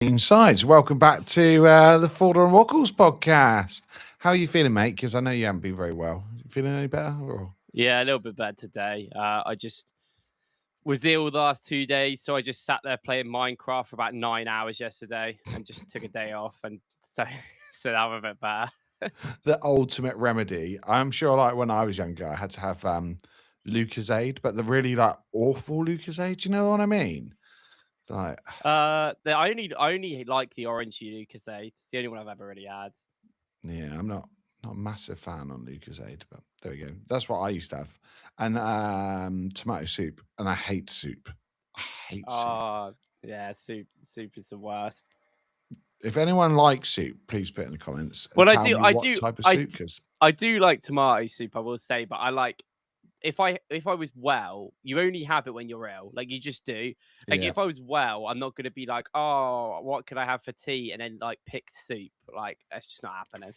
Sides. Welcome back to the Fodder and Wackles podcast. How are you feeling, mate? Because I know you haven't been very well. You feeling any better? Or... Yeah, a little bit better today. I just was ill the last 2 days, so I just sat there playing Minecraft for about 9 hours yesterday, and just took a day off, and so so now I'm a bit better. The ultimate remedy. I'm sure, like when I was younger, I had to have Lucozade, but the really like awful Lucozade. Do you know what I mean? Like, I only like the orange Lucozade. It's the only one I've ever really had. yeah, I'm not a massive fan on Lucozade, but there we go. That's what I used to have, and tomato soup, and I hate soup. I hate soup. Oh yeah, soup is the worst. If anyone likes soup, please put it in the comments and Well, I tell do, me I what do, type of I soup. d- Because I do like tomato soup. I will say, but I like if I was well, you only have it when you're ill. Like you just do. Like yeah, if I was well, I'm not gonna be like, oh, what could I have for tea? And then like pick soup. Like that's just not happening.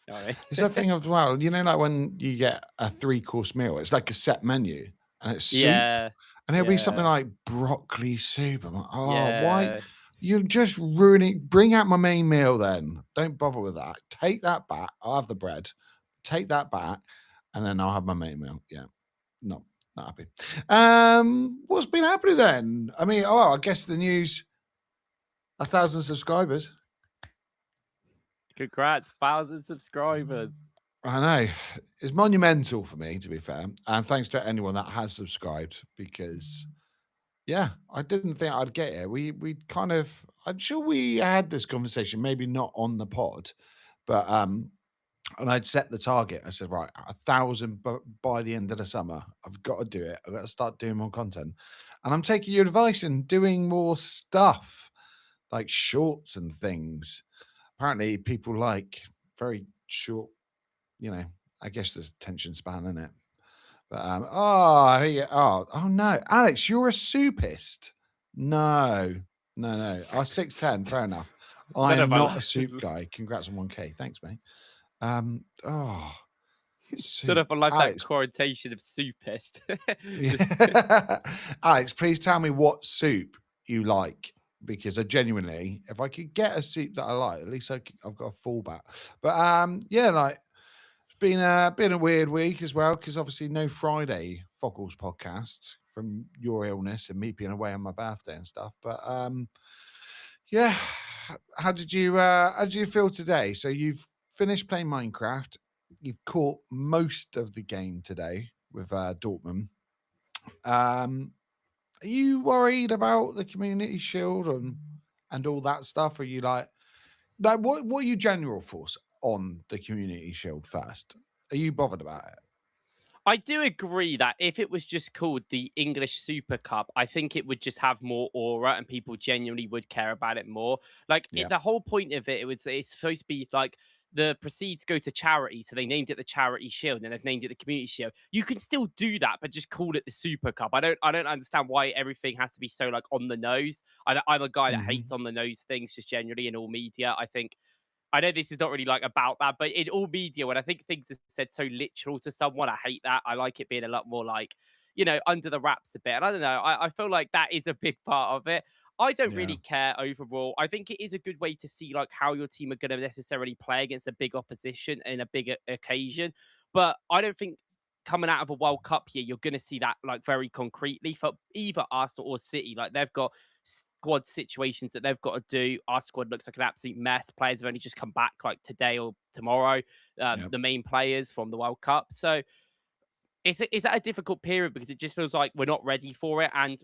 You know what it's I that mean? thing of well, like when you get a 3 course meal, it's like a set menu and it's soup, Yeah. and it'll be something Yeah. like broccoli soup. I'm like, oh, why? Yeah. You're just ruining. Bring out my main meal then. Don't bother with that. Take that back. I'll have the bread. Take that back, and then I'll have my main meal. Yeah, no, not happy. What's been happening then? I mean, oh, I guess the news. 1,000 subscribers. Congrats, 1,000 subscribers. I know. It's monumental for me, to be fair. And thanks to anyone that has subscribed because, yeah, I didn't think I'd get it. We kind of, I'm sure we had this conversation, maybe not on the pod, but, and I'd set the target. I said, right, 1,000 by the end of the summer. I've got to do it. I've got to start doing more content. And I'm taking your advice and doing more stuff like shorts and things. Apparently, people like very short, I guess there's attention span in it. But oh no, Alex, you're a soupist. No, no. I 6'10", fair enough. I Don't know am if I not like, a soup guy. Congrats on 1K. Thanks, mate. Oh, don't know soup. if I like that Alex, connotation of soupist. yeah. Alex, please tell me what soup you like. Because I genuinely, if I could get a soup that I like, at least I've got a fallback. But yeah, like been a weird week as well because obviously no Friday FOKLZ podcast from your illness and me being away on my birthday and stuff. But yeah, how did you feel today? So you've finished playing Minecraft. You've caught most of the game today with Dortmund. Are you worried about the Community Shield and all that stuff? Are you like what are your general thoughts on the Community Shield first? Are you bothered about it? I do agree that if it was just called the English Super Cup, I think it would just have more aura and people genuinely would care about it more. Like Yeah. the whole point of it's supposed to be like the proceeds go to charity, so they named it the Charity Shield and they've named it the Community Shield. You can still do that, but just call it the Super Cup. I don't understand why everything has to be so like on the nose. I'm a guy that hates Mhm. on the nose things just generally in all media. I know this is not really like about that, but in all media, when I think things are said so literal to someone, I hate that. I like it being a lot more like, under the wraps a bit. And I don't know, I feel like that is a big part of it. I don't Yeah. really care overall. I think it is a good way to see like how your team are going to necessarily play against a big opposition in a bigger occasion. But I don't think coming out of a World Cup year, you're going to see that like very concretely for either Arsenal or City. Like they've got squad situations that they've got to do. Our squad looks like an absolute mess. Players have only just come back like today or tomorrow. Yep. The main players from the World Cup. So it's at a difficult period because it just feels like we're not ready for it. And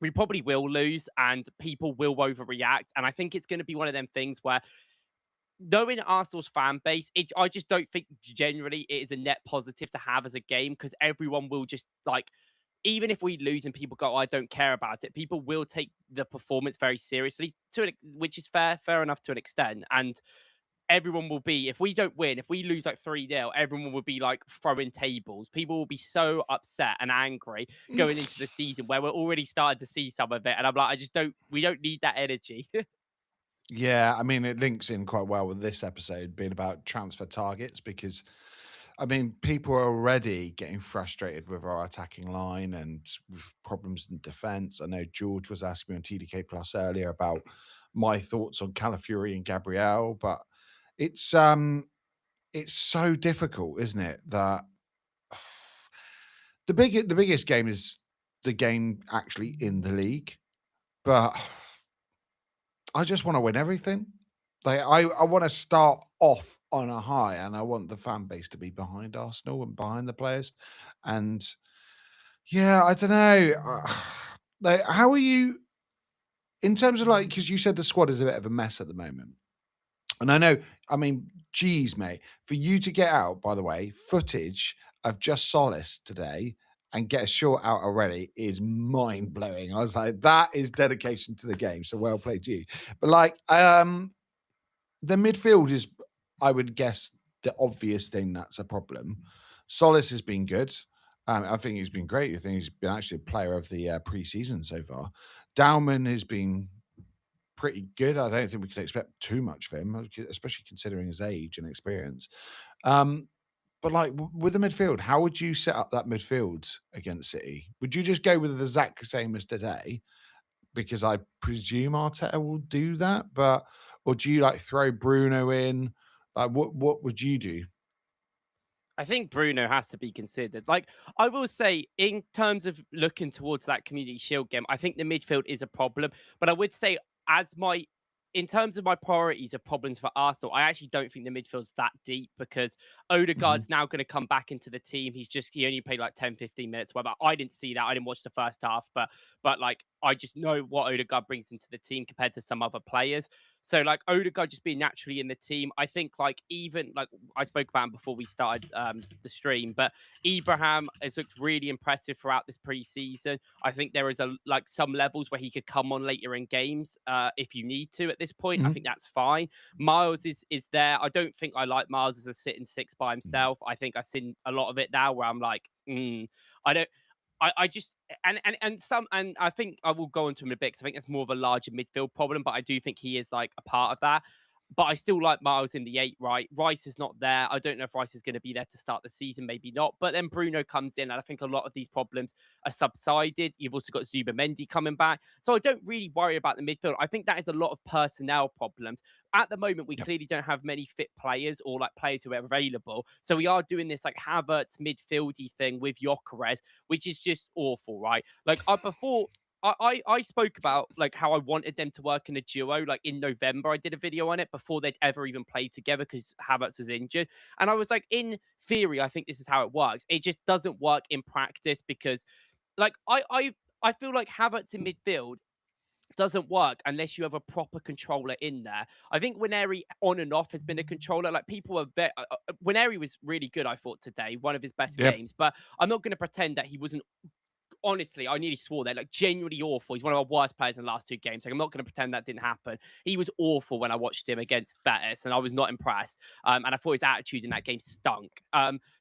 we probably will lose and people will overreact. And I think it's going to be one of them things where knowing Arsenal's fan base, I just don't think generally it is a net positive to have as a game because everyone will just like, even if we lose and people go, oh, I don't care about it, people will take the performance very seriously, which is fair enough to an extent. And everyone will be, if we don't win, if we lose like 3-0, everyone will be like throwing tables. People will be so upset and angry going into the season where we're already starting to see some of it. And I'm like, we don't need that energy. Yeah, I mean, it links in quite well with this episode being about transfer targets because, I mean, people are already getting frustrated with our attacking line and with problems in defence. I know George was asking me on TDK Plus earlier about my thoughts on Calafiori and Gabriel, but it's it's so difficult, isn't it? That the biggest game is the game actually in the league, but I just want to win everything. Like I want to start off on a high, and I want the fan base to be behind Arsenal and behind the players. And yeah, I don't know. Like, how are you in terms of like because you said the squad is a bit of a mess at the moment. And I know, I mean, geez, mate, for you to get out, by the way, footage of just Solace today and get a short out already is mind blowing. I was like, that is dedication to the game. So well played, you. But like, the midfield is, I would guess, the obvious thing that's a problem. Solace has been good. I think he's been great. I think he's been actually a player of the preseason so far. Dowman has been pretty good. I don't think we can expect too much from him, especially considering his age and experience. Um, but like with the midfield, how would you set up that midfield against City? Would you just go with the exact same as today? Because I presume Arteta will do that, but or do you like throw Bruno in? Like what would you do? I think Bruno has to be considered. Like, I will say, in terms of looking towards that Community Shield game, I think the midfield is a problem. But I would say, as my in terms of my priorities of problems for Arsenal, I actually don't think the midfield's that deep because Mhm. Odegaard's now going to come back into the team. He only played like 10, 15 minutes. Well, I didn't see that. I didn't watch the first half, but like I just know what Odegaard brings into the team compared to some other players. So like Odegaard just being naturally in the team, I think like even like I spoke about him before we started the stream, but Ibrahim has looked really impressive throughout this preseason. I think there is like some levels where he could come on later in games if you need to. At this point, I Mhm. think that's fine. Miles is there. I don't think I like Miles as a sitting six by No. himself. I think I've seen a lot of it now where I'm like, I don't. I just and I think I will go into him in a bit because I think it's more of a larger midfield problem, but I do think he is like a part of that. But I still like Miles in the eight, right? Rice is not there. I don't know if Rice is going to be there to start the season, maybe not. But then Bruno comes in, and I think a lot of these problems are subsided. You've also got Zuba Mendy coming back. So I don't really worry about the midfield. I think that is a lot of personnel problems. At the moment, we Yep. clearly don't have many fit players or like players who are available. So we are doing this like Havertz midfieldy thing with Gyökeres, which is just awful, right? Like before I spoke about like how I wanted them to work in a duo. Like in November, I did a video on it before they'd ever even played together because Havertz was injured. And I was like, in theory, I think this is how it works. It just doesn't work in practice because like I feel like Havertz in midfield doesn't work unless you have a proper controller in there. I think Winery on and off has been a controller. Like people are Winery was really good, I thought today, one of his best Yep. games. But I'm not going to pretend that he wasn't honestly, I nearly swore there. Like genuinely awful. He's one of our worst players in the last two games. Like I'm not going to pretend that didn't happen. He was awful when I watched him against Betis, and I was not impressed. And I thought his attitude in that game stunk.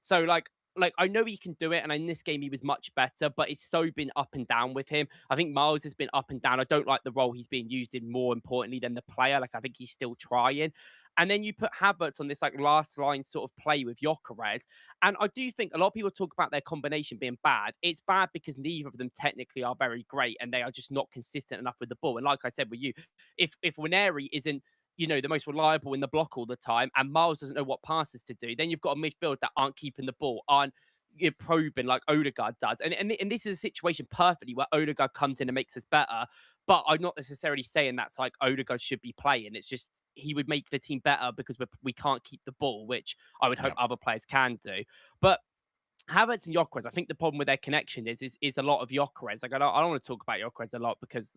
So like I know he can do it, and in this game he was much better, but it's so been up and down with him. I think Miles has been up and down. I don't like the role he's being used in more importantly than the player. Like I think he's still trying. And then you put Havertz on this like last line sort of play with Gyökeres, and I do think a lot of people talk about their combination being bad. It's bad because neither of them technically are very great and they are just not consistent enough with the ball. And like I said with you, if Winery isn't the most reliable in the block all the time, and Miles doesn't know what passes to do, then you've got a midfield that aren't keeping the ball, aren't probing like Odegaard does. And this is a situation perfectly where Odegaard comes in and makes us better. But I'm not necessarily saying that's like Odegaard should be playing. It's just he would make the team better because we can't keep the ball, which I would hope Yep. other players can do. But Havertz and Gyökeres, I think the problem with their connection is a lot of Gyökeres. Like I don't want to talk about Gyökeres a lot because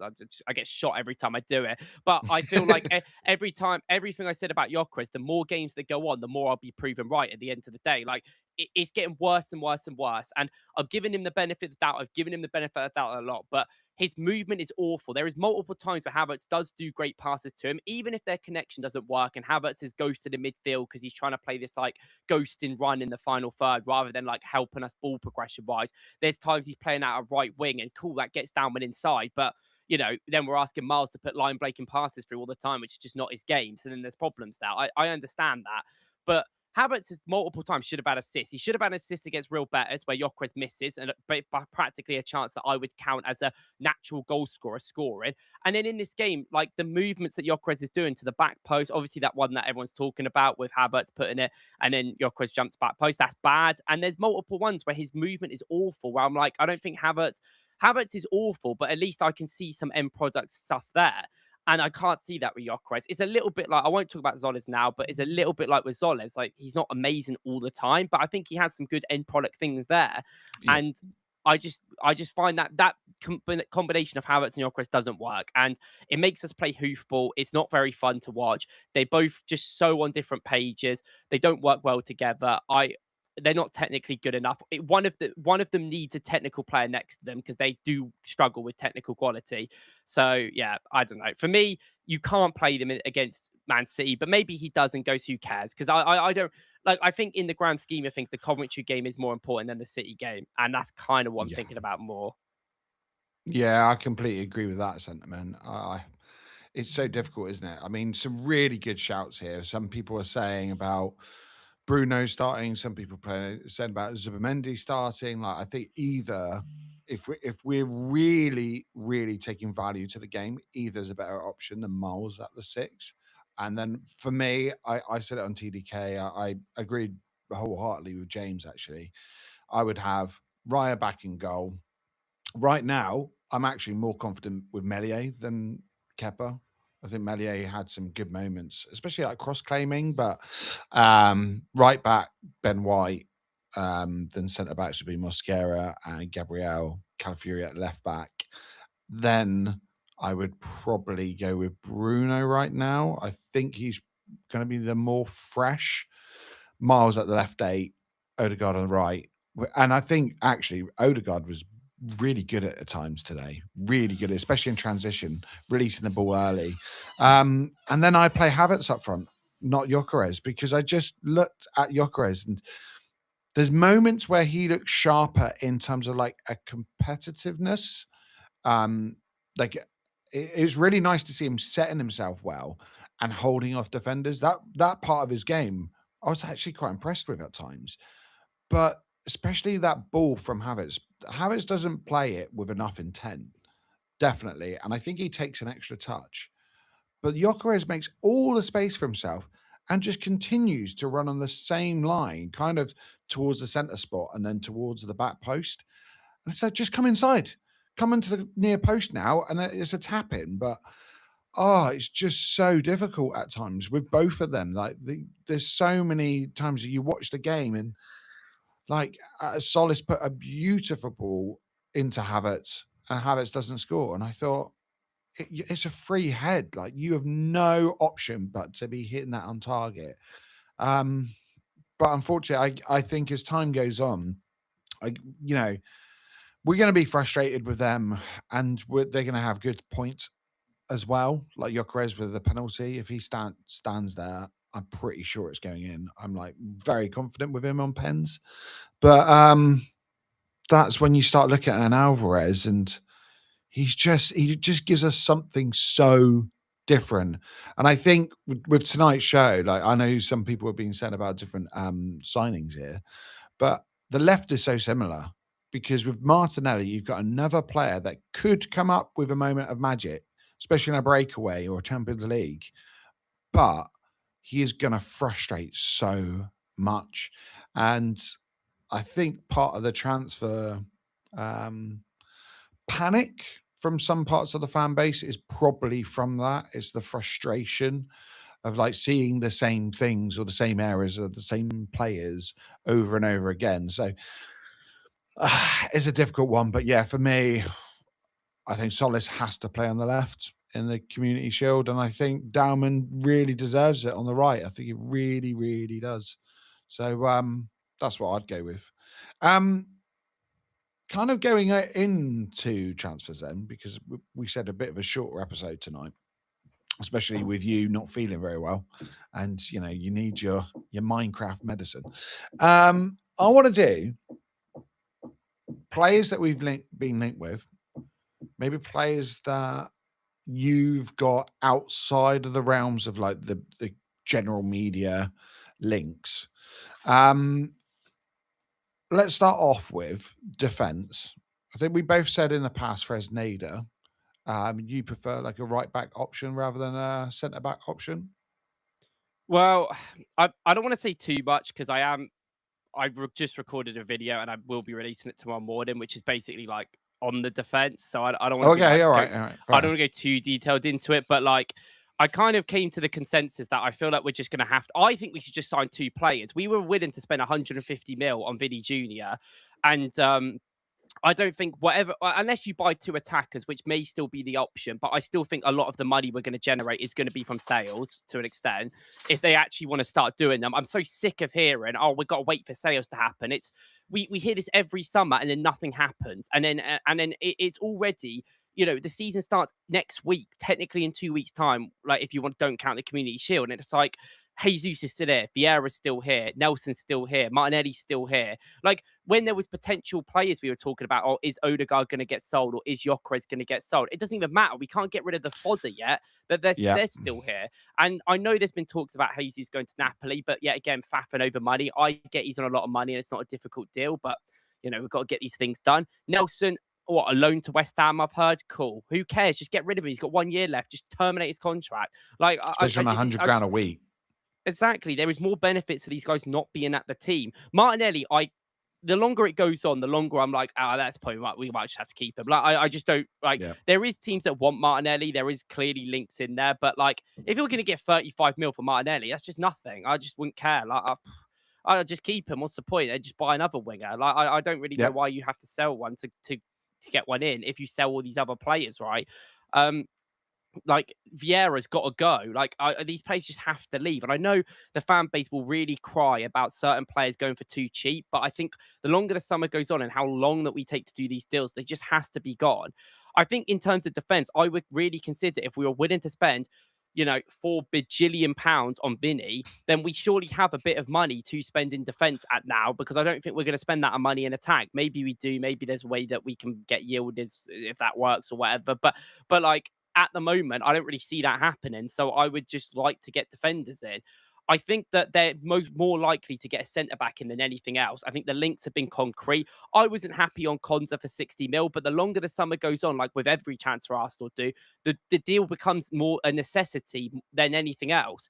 I get shot every time I do it. But I feel like every time, everything I said about Gyökeres, the more games that go on, the more I'll be proven right at the end of the day. Like it's getting worse and worse and worse. And I've given him the benefit of the doubt. I've given him the benefit of the doubt a lot, but his movement is awful. There is multiple times where Havertz does do great passes to him, even if their connection doesn't work. And Havertz is ghosted in midfield because he's trying to play this like ghosting run in the final third rather than like helping us ball progression wise. There's times he's playing out a right wing and cool, that gets down and inside. But then we're asking Miles to put line breaking passes through all the time, which is just not his game. So then there's problems there. I understand that. But Havertz has multiple times should have had assists. He should have had an assist against Real Betis where Gyökeres misses, and by practically a chance that I would count as a natural goal scorer scoring. And then in this game, like the movements that Gyökeres is doing to the back post, obviously that one that everyone's talking about with Havertz putting it, and then Gyökeres jumps back post. That's bad. And there's multiple ones where his movement is awful. Where I'm like, I don't think Havertz is awful, but at least I can see some end product stuff there. And I can't see that with Gyökeres. It's a little bit like, I won't talk about Zolas now, but it's a little bit like with Zolas. Like, he's not amazing all the time, but I think he has some good end product things there. Yeah. And I just find that combination of Havertz and Gyökeres doesn't work. And it makes us play hoofball. It's not very fun to watch. They both just so on different pages. They don't work well together. They're not technically good enough. One of them needs a technical player next to them because they do struggle with technical quality. So yeah, I don't know. For me, you can't play them against Man City, but maybe he does and goes, who cares? Because I don't like. I think in the grand scheme of things, the Coventry game is more important than the City game, and that's kind of what I'm thinking about more. Yeah, I completely agree with that sentiment. It's so difficult, isn't it? I mean, some really good shouts here. Some people are saying about Bruno starting. Some people saying about Zubimendi starting. Like, I think either, if we're really really taking value to the game, either is a better option than Miles at the 6. And then for me, I said it on TDK. I agreed wholeheartedly with James. Actually, I would have Raya back in goal. Right now, I'm actually more confident with Melier than Kepa. I think Melier had some good moments, especially like cross claiming, but right back, Ben White, then centre backs would be Mosquera and Gabriel Calafiori at left back. Then I would probably go with Bruno right now. I think he's going to be the more fresh. Miles at the left 8, Odegaard on the right. And I think actually Odegaard was really good at times today. Really good, especially in transition, releasing the ball early. And then I play Havertz up front, not Gyökeres, because I just looked at Gyökeres and there's moments where he looks sharper in terms of like a competitiveness. Like it's really nice to see him setting himself well and holding off defenders. That part of his game, I was actually quite impressed with at times. But especially that ball from Havertz. Havertz doesn't play it with enough intent, definitely. And I think he takes an extra touch. But Gyökeres makes all the space for himself and just continues to run on the same line, kind of towards the centre spot and then towards the back post. And it's like, just come inside, come into the near post now, and it's a tap in. But it's just so difficult at times with both of them. Like there's so many times that you watch the game and like Solis put a beautiful ball into Havertz, and Havertz doesn't score. And I thought it's a free head. Like you have no option but to be hitting that on target. But unfortunately, I think as time goes on, we're going to be frustrated with them, and they're going to have good points as well. Like Gyökeres with the penalty, if he stands there, I'm pretty sure it's going in. I'm like very confident with him on pens. But that's when you start looking at an Alvarez, and he just gives us something so different. And I think with tonight's show, like I know some people have been saying about different signings here, but the left is so similar because with Martinelli, you've got another player that could come up with a moment of magic, especially in a breakaway or a Champions League, but he is going to frustrate so much. And I think part of the transfer panic from some parts of the fan base is probably from that. It's the frustration of like seeing the same things or the same errors or the same players over and over again. So it's a difficult one. But yeah, for me, I think Solis has to play on the left in the Community Shield. And I think Dowman really deserves it on the right. I think he really, really does. So that's what I'd go with. Kind of going into transfers then, because we said a bit of a shorter episode tonight, especially with you not feeling very well, and you need your Minecraft medicine. I want to do players that we've been linked with, maybe players that you've got outside of the realms of like the general media links. Let's start off with defence. I think we both said in the past, Fresneda, you prefer like a right back option rather than a centre back option. Well, I don't want to say too much because just recorded a video and I will be releasing it tomorrow morning, which is basically like on the defense. So I don't want to be Okay, like, all right, I don't fair. want to go too detailed into it, but like, I kind of came to the consensus that I feel like we're just going to I think we should just sign two players. We were willing to spend 150 mil on Vinny Jr. And I don't think whatever, unless you buy two attackers, which may still be the option, but I still think a lot of the money we're going to generate is going to be from sales to an extent. If they actually want to start doing them, I'm so sick of hearing, oh, we've got to wait for sales to happen. We hear this every summer and then nothing happens, and then it's already. The season starts next week, technically in 2 weeks' time. Like if you don't count the Community Shield, and it's like Jesus is still here, Vieira's still here, Nelson's still here, Martinelli's still here. Like when there was potential players we were talking about, oh, is Odegaard going to get sold or is Gyökeres going to get sold? It doesn't even matter. We can't get rid of the fodder yet. That Yeah. they're still here. And I know there's been talks about Jesus going to Napoli, but yet again, faffing over money. I get he's on a lot of money and it's not a difficult deal, but we've got to get these things done. Nelson, what, a loan to West Ham, I've heard. Cool. Who cares? Just get rid of him. He's got 1 year left. Just terminate his contract. Like, Especially on 100 grand a week. Exactly. There is more benefits to these guys not being at the team. Martinelli, the longer it goes on, the longer I'm like, that's probably right. We might just have to keep him. Like, I just don't like. Yeah. There is teams that want Martinelli. There is clearly links in there, but like, if you're going to get 35 mil for Martinelli, that's just nothing. I just wouldn't care. Like, I just keep him. What's the point? I just buy another winger. Like, I don't really know why you have to sell one to get one in if you sell all these other players, right? Like Vieira's got to go. Like these players just have to leave. And I know the fan base will really cry about certain players going for too cheap, but I think the longer the summer goes on and how long that we take to do these deals, they just has to be gone. I think in terms of defense, I would really consider if we were willing to spend, £4 bajillion on Vinny, then we surely have a bit of money to spend in defense at now, because I don't think we're going to spend that money in attack. Maybe we do. Maybe there's a way that we can get yield if that works or whatever. But like, at the moment, I don't really see that happening. So I would just like to get defenders in. I think that they're more likely to get a centre-back in than anything else. I think the links have been concrete. I wasn't happy on Konza for 60 mil, but the longer the summer goes on, like with every transfer Arsenal do, the deal becomes more a necessity than anything else.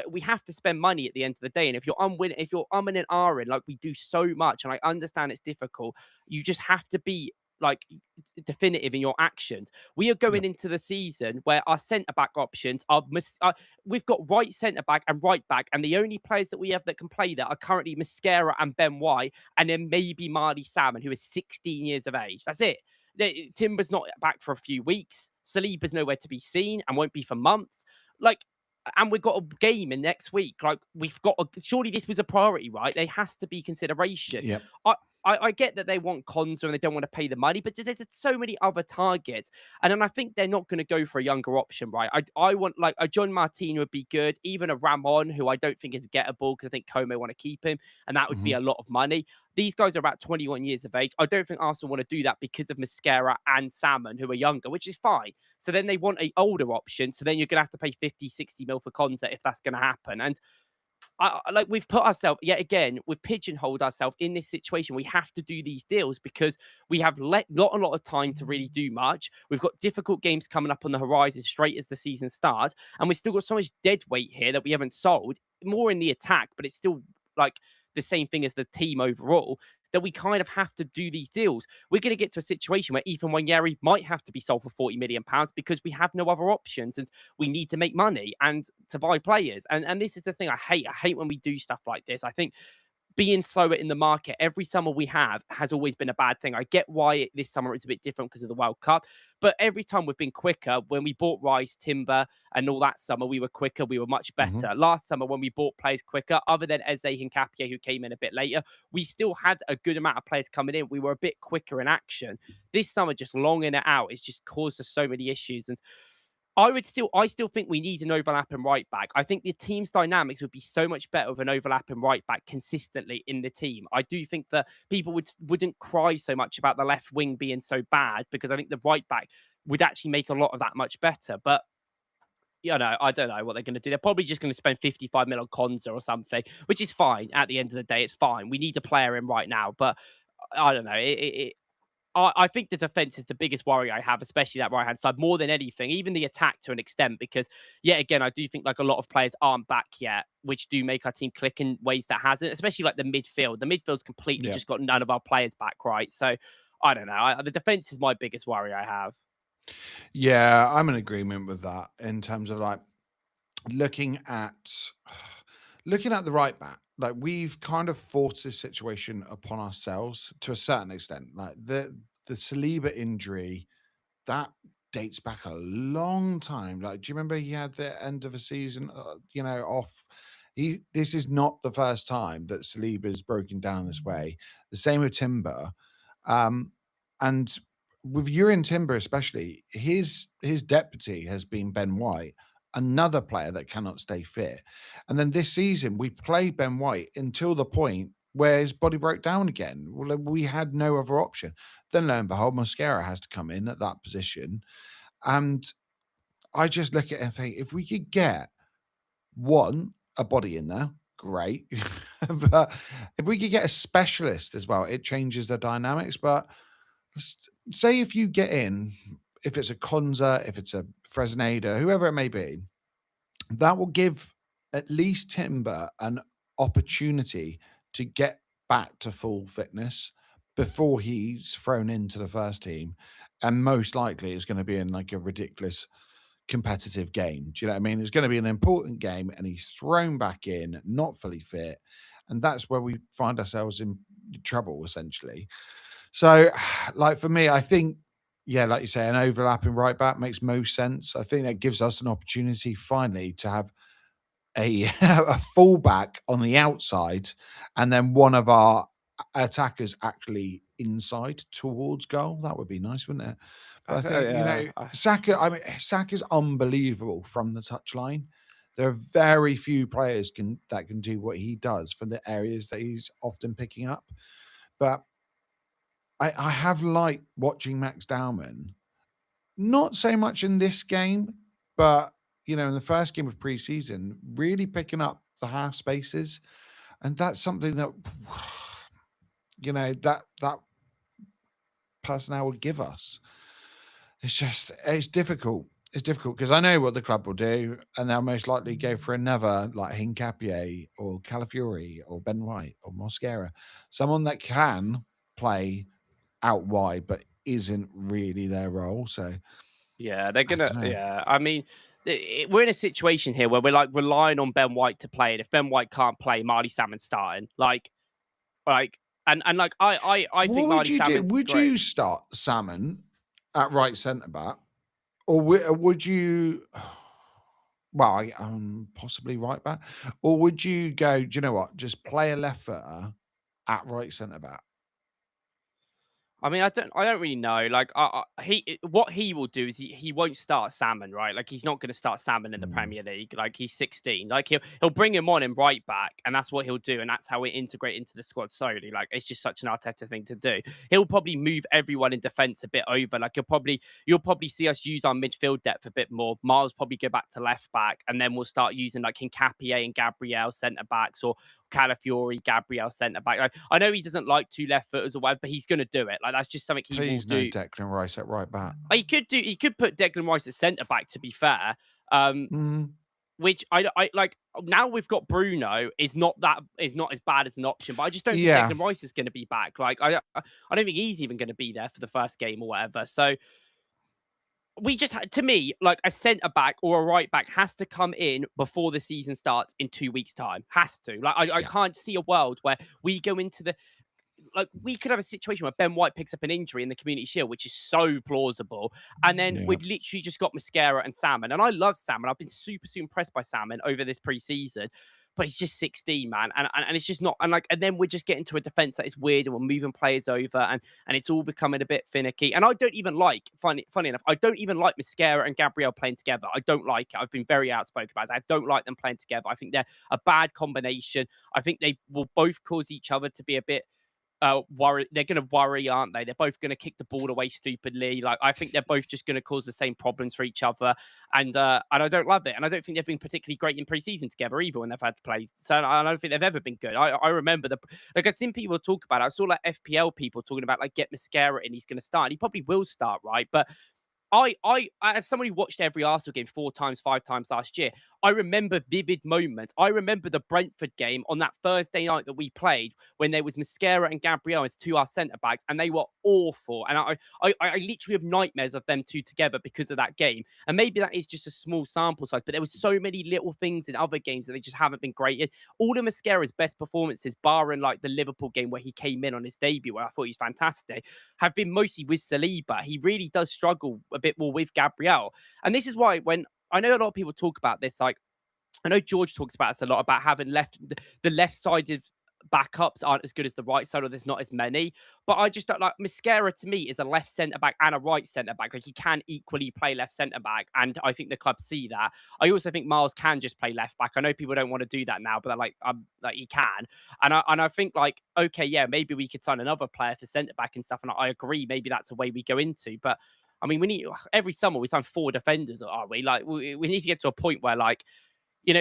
We have to spend money at the end of the day. And if you're unwilling, if you're umming and ahhing, like we do so much, and I understand it's difficult, you just have to be like definitive in your actions. We are going into the season where our centre back options are we've got right centre back and right back, and the only players that we have that can play that are currently Mascara and Ben White, and then maybe Marley Salmon, who is 16 years of age. That's it. Timber's not back for a few weeks. Saliba's nowhere to be seen and won't be for months. Like, and we've got a game in next week. Like, surely this was a priority, right? There has to be consideration. Yep. I get that they want Konza and they don't want to pay the money, but there's so many other targets. And then I think they're not going to go for a younger option, right? I want like a John Martin would be good, even a Ramon, who I don't think is gettable because I think Como want to keep him, and that would be a lot of money. These guys are about 21 years of age. I don't think Arsenal want to do that because of Mascara and Salmon, who are younger, which is fine. So then they want an older option. So then you're going to have to pay 50, 60 mil for Konza if that's going to happen. And like we've put ourselves yet again, we've pigeonholed ourselves in this situation. We have to do these deals because we have not a lot of time to really do much. We've got difficult games coming up on the horizon straight as the season starts, and we've still got so much dead weight here that we haven't sold. More in the attack, but it's still like the same thing as the team overall, that we kind of have to do these deals. We're going to get to a situation where Ethan Wanyeri might have to be sold for £40 million because we have no other options and we need to make money and to buy players. And this is the thing I hate. I hate when we do stuff like this. I think being slower in the market every summer we have has always been a bad thing. I get why this summer it's a bit different because of the World Cup, but every time we've been quicker. When we bought Rice, Timber, and all that summer, we were quicker. We were much better. Last summer, when we bought players quicker, other than Eze Hincapie, who came in a bit later, we still had a good amount of players coming in. We were a bit quicker in action. This summer, just longing it out, it's just caused us so many issues. And I still think we need an overlapping right back. I think the team's dynamics would be so much better with an overlapping right back consistently in the team. I do think that people wouldn't cry so much about the left wing being so bad, because I think the right back would actually make a lot of that much better. But I don't know what they're going to do. They're probably just going to spend 55 mil on Konza or something, which is fine. At the end of the day, it's fine. We need a player in right now, but I don't know. I think the defense is the biggest worry I have, especially that right hand side, more than anything, even the attack to an extent, because yet again, I do think like a lot of players aren't back yet, which do make our team click in ways that hasn't, especially like the midfield. The midfield's completely Yeah. just got none of our players back, right? So I don't know. The defense is my biggest worry I have. Yeah, I'm in agreement with that in terms of like looking at looking at the right back. Like we've kind of forced this situation upon ourselves to a certain extent. Like the Saliba injury that dates back a long time. Like, do you remember he had the end of a season, off? This is not the first time that Saliba's broken down this way. The same with Timber, um, and with Urine Timber especially, his deputy has been Ben White, another player that cannot stay fit. And then this season we played Ben White until the point where his body broke down again. Well, we had no other option. Then lo and behold, Mosquera has to come in at that position. And I just look at it and think if we could get a body in there, great. But if we could get a specialist as well, it changes the dynamics. But say if you get in, if it's a Konza, if it's a Fresneda, whoever it may be, that will give at least Timber an opportunity to get back to full fitness before he's thrown into the first team. And most likely it's going to be in like a ridiculous competitive game. Do you know what I mean? It's going to be an important game and he's thrown back in, not fully fit. And that's where we find ourselves in trouble, essentially. So, like for me, I think, yeah, like you say, an overlapping right back makes most sense. I think that gives us an opportunity finally to have a a fullback on the outside, and then one of our attackers actually inside towards goal. That would be nice, wouldn't it? But I think Yeah. Saka. I mean, Saka's unbelievable from the touchline. There are very few players that can do what he does from the areas that he's often picking up. But I have liked watching Max Dowman, not so much in this game, but in the first game of preseason, really picking up the half spaces, and that's something that that personnel would give us. It's difficult. It's difficult because I know what the club will do, and they'll most likely go for another like Hincapié or Calafiori or Ben White or Mosquera, someone that can play out wide but isn't really their role. So Yeah, they're I gonna. don't know. Yeah, I mean, we're in a situation here where we're like relying on Ben White to play, and if Ben White can't play, Marley Salmon's starting. Like, and like I think What would Marley you do? Salmon's Would great. you start Salmon at right centre back, or would you? Well, possibly right back, or would you go? Do you know what? Just play a left footer at right centre back. I mean, I don't really know. Like, what he will do is he won't start Salmon, right? Like, he's not going to start Salmon in the Mm. Premier League. Like, he's 16. Like, he'll bring him on in right back, and that's what he'll do, and that's how we integrate into the squad slowly. Like, it's just such an Arteta thing to do. He'll probably move everyone in defence a bit over. Like, you'll probably see us use our midfield depth a bit more. Miles probably go back to left back, and then we'll start using like Hincapié and Gabriel centre backs, or Calafiori, Gabriel centre back. Like, I know he doesn't like two left footers or whatever, but he's going to do it. Like, that's just something he will Please no do. Declan Rice at right back. He could put Declan Rice at centre back. To be fair, um, Mm. which I like. Now we've got Bruno is not as bad as an option, but I just don't think Yeah, Declan Rice is going to be back. Like, I don't think he's even going to be there for the first game or whatever. So we just to me, like a centre back or a right back has to come in before the season starts in 2 weeks' time. Has to. Like, I yeah, can't see a world where we go into the like we could have a situation where Ben White picks up an injury in the Community Shield, which is so plausible. And then yeah. we've literally just got Mosquera and Salmon. And I love Salmon. I've been super, super impressed by Salmon over this preseason. But he's just 16, man. And it's just not and then we're just getting to a defense that is weird and we're moving players over and it's all becoming a bit finicky. And I don't even like, funny enough, I don't even like Mosquera and Gabriel playing together. I don't like it. I've been very outspoken about it. I don't like them playing together. I think they're a bad combination. I think they will both cause each other to be a bit worry. They're going to worry, aren't they? They're both going to kick the ball away stupidly. Like I think they're both just going to cause the same problems for each other, and I don't love it. And I don't think they've been particularly great in preseason together either when they've had to play. So I don't think they've ever been good. I remember I've seen people talk about it. I saw like FPL people talking about like get Mascara in, he's going to start. And he probably will start, right? But as someone who watched every Arsenal game 4 times, 5 times last year, I remember vivid moments. I remember the Brentford game on that Thursday night that we played when there was Mascara and Gabriel as 2 our centre backs, and they were awful. And I literally have nightmares of them 2 together because of that game. And maybe that is just a small sample size, but there was so many little things in other games that they just haven't been great in. All of Mascara's best performances, barring like the Liverpool game where he came in on his debut, where I thought he was fantastic, have been mostly with Saliba. He really does struggle a bit more with Gabriel. And this is why when I know a lot of people talk about this, like I know George talks about this a lot about having the left-sided backups aren't as good as the right side, or there's not as many. But I just don't like Mascara to me is a left centre back and a right centre back. Like he can equally play left centre back, and I think the club see that. I also think Miles can just play left back. I know people don't want to do that now, but like he can, and I think like okay, yeah, maybe we could sign another player for centre back and stuff. And I agree, maybe that's a way we go into, but. I mean, we need every summer we sign 4 defenders, are we? Like, we need to get to a point where, like,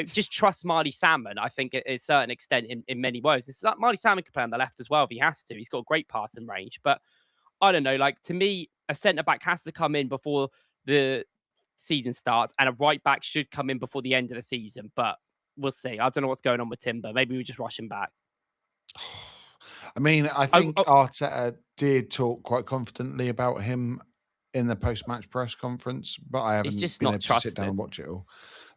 just trust Marley Salmon, I think, at a certain extent in many ways. Marley Salmon can play on the left as well if he has to. He's got great passing range. But I don't know. Like, to me, a centre back has to come in before the season starts, and a right back should come in before the end of the season. But we'll see. I don't know what's going on with Timber. Maybe we just rush him back. I mean, I think Arteta did talk quite confidently about him in the post-match press conference, but I haven't just been not able to sit down trusted. and watch it all.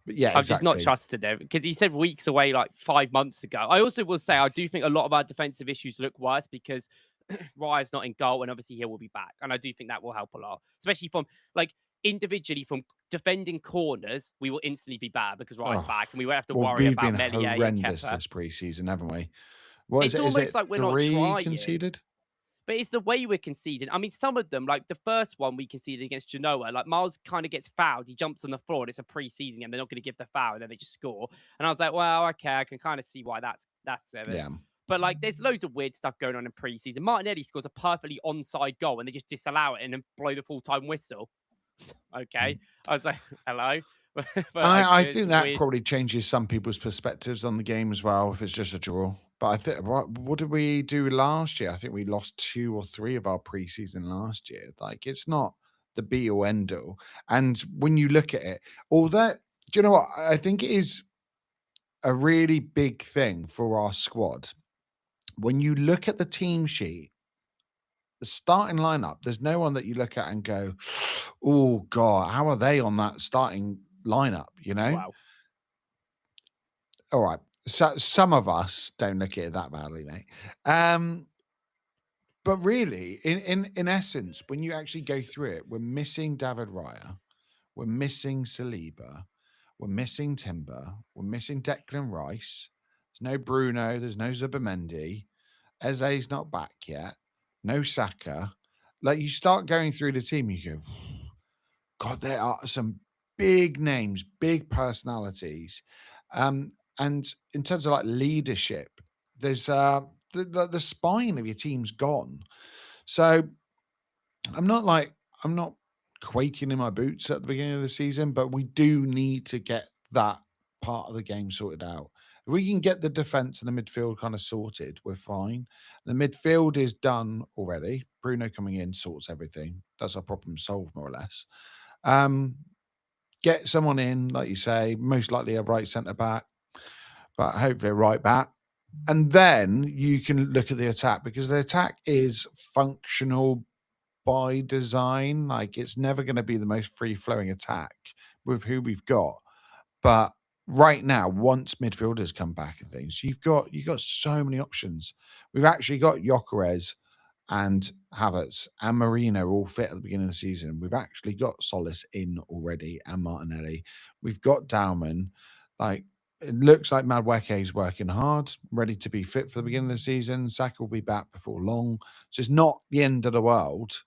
But yeah, I've just not exactly. trusted him because he said weeks away like 5 months ago. I also will say I do think a lot of our defensive issues look worse because Raya's not in goal, and obviously he will be back. And I do think that will help a lot, especially from like individually from defending corners. We will instantly be bad because Raya's back, and we won't have to worry we've about been Melier and horrendous Kepa. this preseason, haven't we? What is It's it? Is almost it like we're not 3 trying. conceded? But it's the way we're conceding. I mean, some of them, like the first one we conceded against Genoa, like Miles kind of gets fouled. He jumps on the floor, and it's a pre-season game. They're not going to give the foul, and then they just score. And I was like, well, okay, I can kind of see why that's it. Yeah. But like, there's loads of weird stuff going on in pre-season. Martinelli scores a perfectly onside goal, and they just disallow it and then blow the full-time whistle. Okay, I was like, hello. I think that probably changes some people's perspectives on the game as well if it's just a draw. But I think what did we do last year? I think we lost 2 or 3 of our preseason last year. Like it's not the be or end all. And when you look at it, all that, do you know what? I think it is a really big thing for our squad. When you look at the team sheet, the starting lineup, there's no one that you look at and go, oh God, how are they on that starting lineup? You know? Wow. All right. So some of us don't look at it that badly, mate. But really, in essence, when you actually go through it, we're missing David Raya, we're missing Saliba, we're missing Timber, we're missing Declan Rice. There's no Bruno, there's no Zubimendi, Eze's not back yet, no Saka. Like you start going through the team, you go, God, there are some big names, big personalities. And in terms of like leadership, there's the spine of your team's gone. So I'm not quaking in my boots at the beginning of the season, but we do need to get that part of the game sorted out. If we can get the defense and the midfield kind of sorted, we're fine. The midfield is done already. Bruno coming in sorts everything. That's our problem solved, more or less. Get someone in, like you say, most likely a right centre back, but hopefully a right back. And then you can look at the attack because the attack is functional by design. Like it's never going to be the most free flowing attack with who we've got. But right now, once midfielders come back and things, you've got so many options. We've actually got Gyökeres and Havertz and Marino all fit at the beginning of the season. We've actually got Solis in already and Martinelli. We've got Dauman. Like it looks like Madueke is working hard, ready to be fit for the beginning of the season. Saka will be back before long. So it's not the end of the world.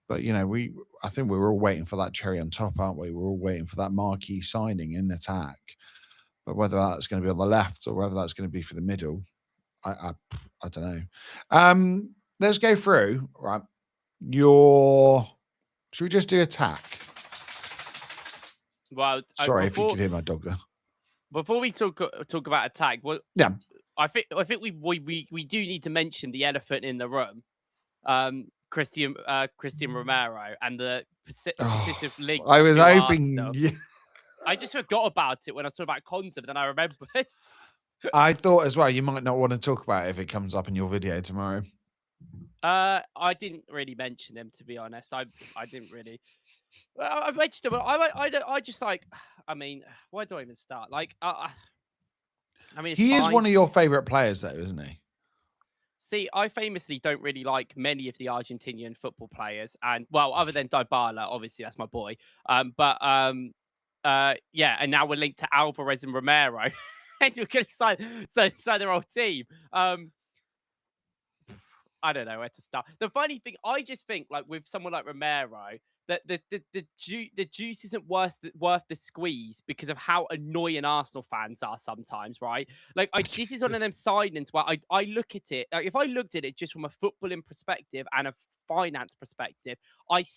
But I think we were all waiting for that cherry on top, aren't we? We're all waiting for that marquee signing in attack. But whether that's going to be on the left or whether that's going to be for the middle, I don't know. let's go through, right? Should we just do attack? Well, Sorry if you could hear my dog there. before we talk about attack, well, Yeah. I think we do need to mention the elephant in the room, Christian Romero and the possessive links I was to hoping. Arsenal. I just forgot about it when I saw about Konza, but then I remembered. I thought as well you might not want to talk about it if it comes up in your video tomorrow. I didn't really mention him, to be honest. I didn't really. Well, I mentioned him. I just like. I mean, why do I even start? Like, I mean, it's He is fine. one of your favorite players, though, isn't he? See, I famously don't really like many of the Argentinian football players, and well, other than Dybala, obviously that's my boy. Yeah, and now we're linked to Alvarez and Romero, and we're going to sign their old team. I don't know where to start. The funny thing, I just think, like with someone like Romero, that the juice isn't worth the squeeze because of how annoying Arsenal fans are sometimes, right? Like, this is one of them signings where I look at it. Like, if I looked at it just from a footballing perspective and a finance perspective, I do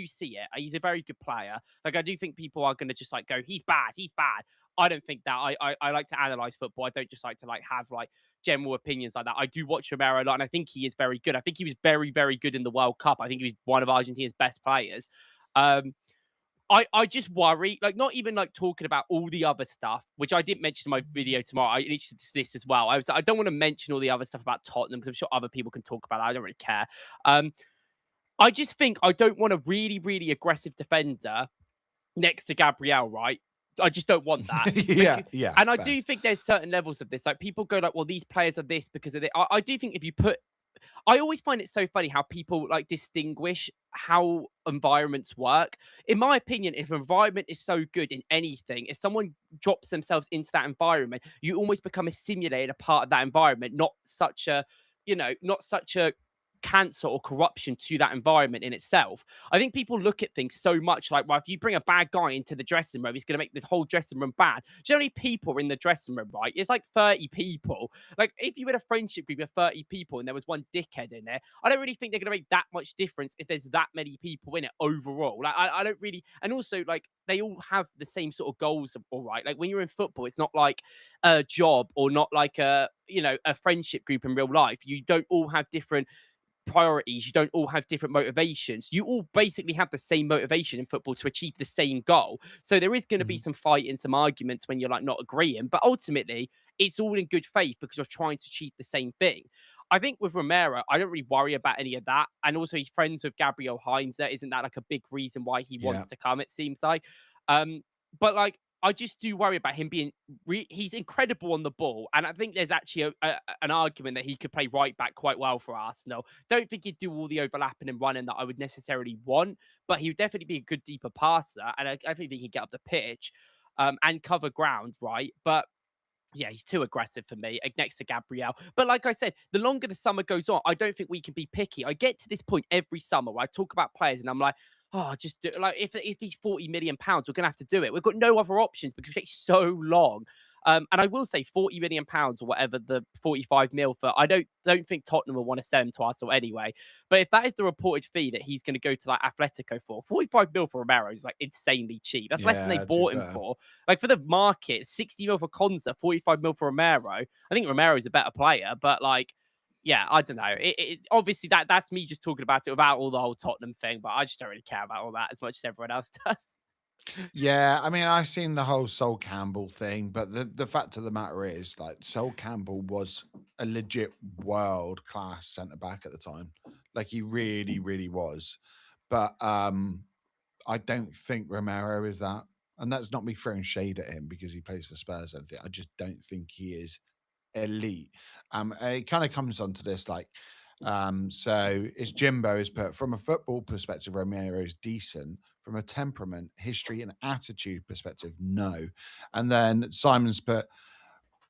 see it. He's a very good player. Like, I do think people are going to just like go, he's bad, he's bad. I don't think that. I like to analyze football. I don't just like to like have like general opinions like that. I do watch Romero a lot, and I think he is very good. I think he was very, very good in the World Cup. I think he was one of Argentina's best players. I just worry, like not even like talking about all the other stuff, which I didn't mention in my video tomorrow. I mentioned this as well. I don't want to mention all the other stuff about Tottenham because I'm sure other people can talk about that. I don't really care. I just think I don't want a really, really aggressive defender next to Gabriel, right? I just don't want that. Yeah. And I do think there's certain levels of this. Like people go like, well, these players are this because of it. I do think if you put I always find it so funny how people like distinguish how environments work. In my opinion, if an environment is so good in anything, if someone drops themselves into that environment, you almost become a simulated part of that environment, not such a cancer or corruption to that environment in itself. I think people look at things so much like, well, if you bring a bad guy into the dressing room, he's going to make the whole dressing room bad. Generally, people are in the dressing room, right? It's like 30 people. Like, if you had a friendship group of 30 people and there was one dickhead in there, I don't really think they're going to make that much difference if there's that many people in it overall. Like, I don't really, and also, like, they all have the same sort of goals, all right? Like, when you're in football, it's not like a job or not like a friendship group in real life. You don't all have different priorities. You don't all have different motivations. You all basically have the same motivation in football to achieve the same goal. So there is going to be some fight and some arguments when you're like not agreeing, but ultimately it's all in good faith because you're trying to achieve the same thing. I think with Romero, I don't really worry about any of that. And also he's friends with Gabriel Heinze. Isn't that like a big reason why he Yeah. wants to come, it seems like. But like I just do worry about him being he's incredible on the ball. And I think there's actually an argument that he could play right back quite well for Arsenal. Don't think he'd do all the overlapping and running that I would necessarily want, but he would definitely be a good deeper passer. And I think he could get up the pitch and cover ground, right? But yeah, he's too aggressive for me next to Gabriel. But like I said, the longer the summer goes on, I don't think we can be picky. I get to this point every summer where I talk about players and I'm like, oh, just do like if he's 40 million pounds, we're gonna have to do it. We've got no other options because it takes so long. And I will say 40 million pounds or whatever the 45 mil for. I don't think Tottenham will want to sell him to Arsenal anyway. But if that is the reported fee that he's going to go to like Atletico for, 45 mil for Romero is like insanely cheap. That's less than they Yeah, to be bought him fair. for. Like for the market, 60 mil for Konza, 45 mil for Romero. I think Romero is a better player, but like, yeah, I don't know. Obviously that's me just talking about it without all the whole Tottenham thing, but I just don't really care about all that as much as everyone else does. Yeah, I mean, I've seen the whole Sol Campbell thing, but the fact of the matter is, like, Sol Campbell was a legit world class centre back at the time. Like, he really, really was. But I don't think Romero is that. And that's not me throwing shade at him because he plays for Spurs and everything. I just don't think he is elite. And it kind of comes onto this like, so is Jimbo has put from a football perspective, Romero's decent. From a temperament, history, and attitude perspective, no. And then Simon's put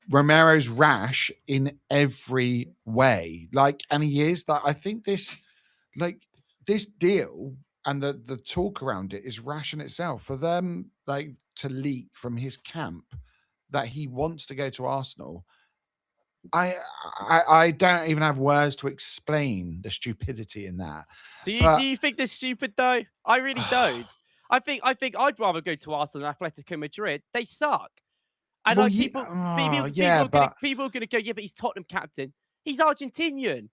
Romero's rash in every way. Like, and he is like, I think this deal and the talk around it is rash in itself for them, like to leak from his camp that he wants to go to Arsenal. I don't even have words to explain the stupidity in that. Do But you think they're stupid though? I really don't. I think I'd rather go to Arsenal than Atletico Madrid. They suck. And well, like yeah, yeah, but people are gonna go, yeah, but he's Tottenham captain. He's Argentinian.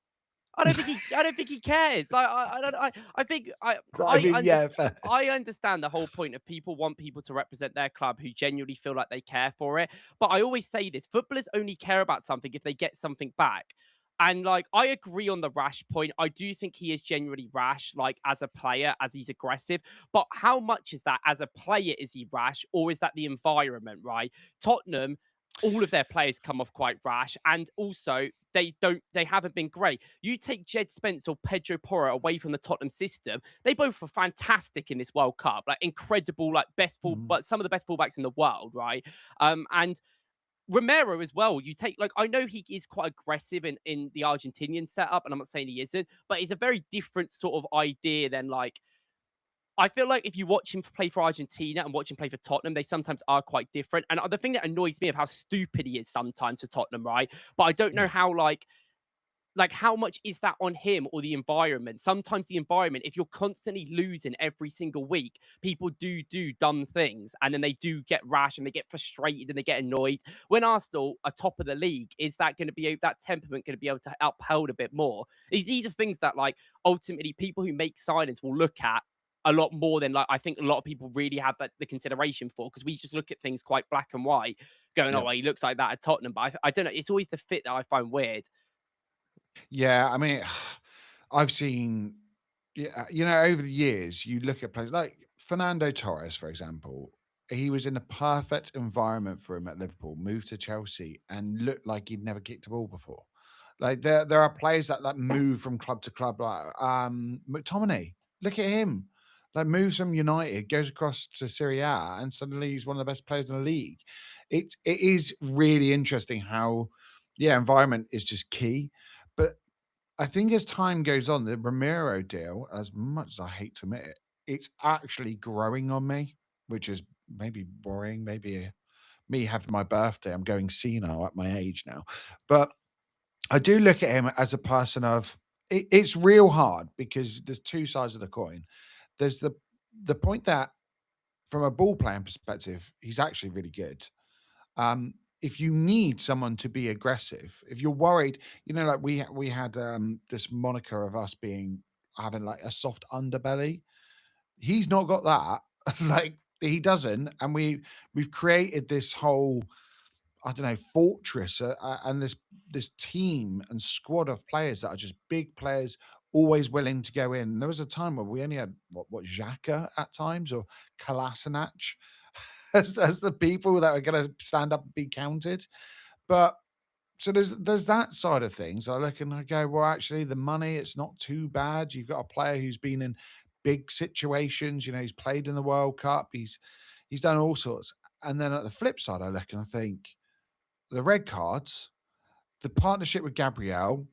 I don't think he cares. Like I think I mean, yeah, fair. I understand the whole point of people want people to represent their club who genuinely feel like they care for it. But I always say this: footballers only care about something if they get something back. And like I agree on the rash point. I do think he is genuinely rash, like as a player, as he's aggressive. But how much is that as a player is he rash, or is that the environment, right? Tottenham, all of their players come off quite rash, and also they haven't been great. You take Jed Spence or Pedro Porro away from the Tottenham system, they both were fantastic in this World Cup, like incredible, like Mhm. but some of the best fullbacks in the world, right? And Romero as well. You take like I know he is quite aggressive in the Argentinian setup, and I'm not saying he isn't, but it's a very different sort of idea than like I feel like if you watch him play for Argentina and watch him play for Tottenham, they sometimes are quite different. And the thing that annoys me of how stupid he is sometimes for Tottenham, right? But I don't know Yeah. how like how much is that on him or the environment? Sometimes the environment, if you're constantly losing every single week, people do dumb things and then they do get rash and they get frustrated and they get annoyed. When Arsenal are top of the league, is that going to be that temperament going to be able to upheld a bit more? These are things that like ultimately people who make signings will look at a lot more than like I think a lot of people really have that the consideration for because we just look at things quite black and white, going, oh, Yep. well, he looks like that at Tottenham, but I don't know. It's always the fit that I find weird. Yeah, I mean, I've seen, yeah, over the years, you look at players like Fernando Torres, for example. He was in a perfect environment for him at Liverpool, moved to Chelsea, and looked like he'd never kicked a ball before. Like there are players that like move from club to club, like McTominay. Look at him, like moves from United, goes across to Serie A, and suddenly he's one of the best players in the league. It is really interesting how, yeah, environment is just key, but I think as time goes on, the Ramiro deal, as much as I hate to admit it, it's actually growing on me, which is maybe worrying. Maybe me having my birthday, I'm going senile at my age now. But I do look at him as a person of it's real hard because there's two sides of the coin. There's the point that from a ball playing perspective, he's actually really good. If you need someone to be aggressive, if you're worried, like we had this moniker of us being having like a soft underbelly. He's not got that. Like he doesn't, and we've created this whole I don't know fortress and this team and squad of players that are just big players, always willing to go in. There was a time where we only had what Xhaka at times or Kolasinac as the people that are going to stand up and be counted. But so there's that side of things. I look and I go, well, actually, the money it's not too bad. You've got a player who's been in big situations. He's played in the World Cup. He's done all sorts. And then at the flip side, I look and I think the red cards, the partnership with Gabriel,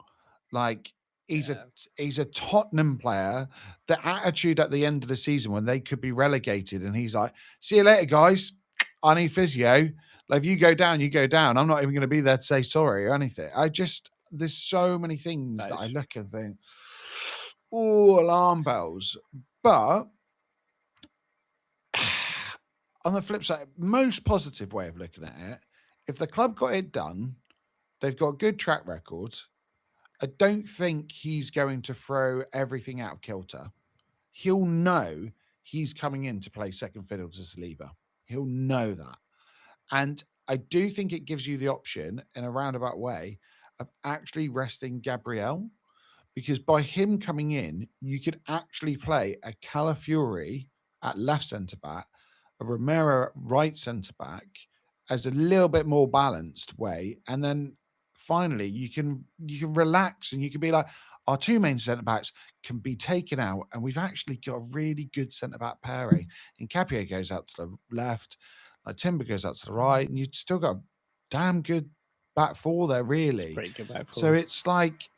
like he's a Yeah. he's a Tottenham player. The attitude at the end of the season when they could be relegated, and he's like, "See you later, guys. I need physio. Like if you go down, you go down. I'm not even going to be there to say sorry or anything." There's so many things That that I is look and think, "Oh, alarm bells." But on the flip side, most positive way of looking at it, if the club got it done, they've got a good track record. I don't think he's going to throw everything out of kilter. He'll know he's coming in to play second fiddle to Saliba. He'll know that. And I do think it gives you the option in a roundabout way of actually resting Gabriel because by him coming in, you could actually play a Calafiori at left centre back, a Romero at right centre back as a little bit more balanced way, and then finally you can relax and you can be like, our two main centre backs can be taken out, and we've actually got a really good centre back pairing. And Capio goes out to the left, like Timber goes out to the right, and you've still got a damn good back four there, really. pretty good back So four. it's like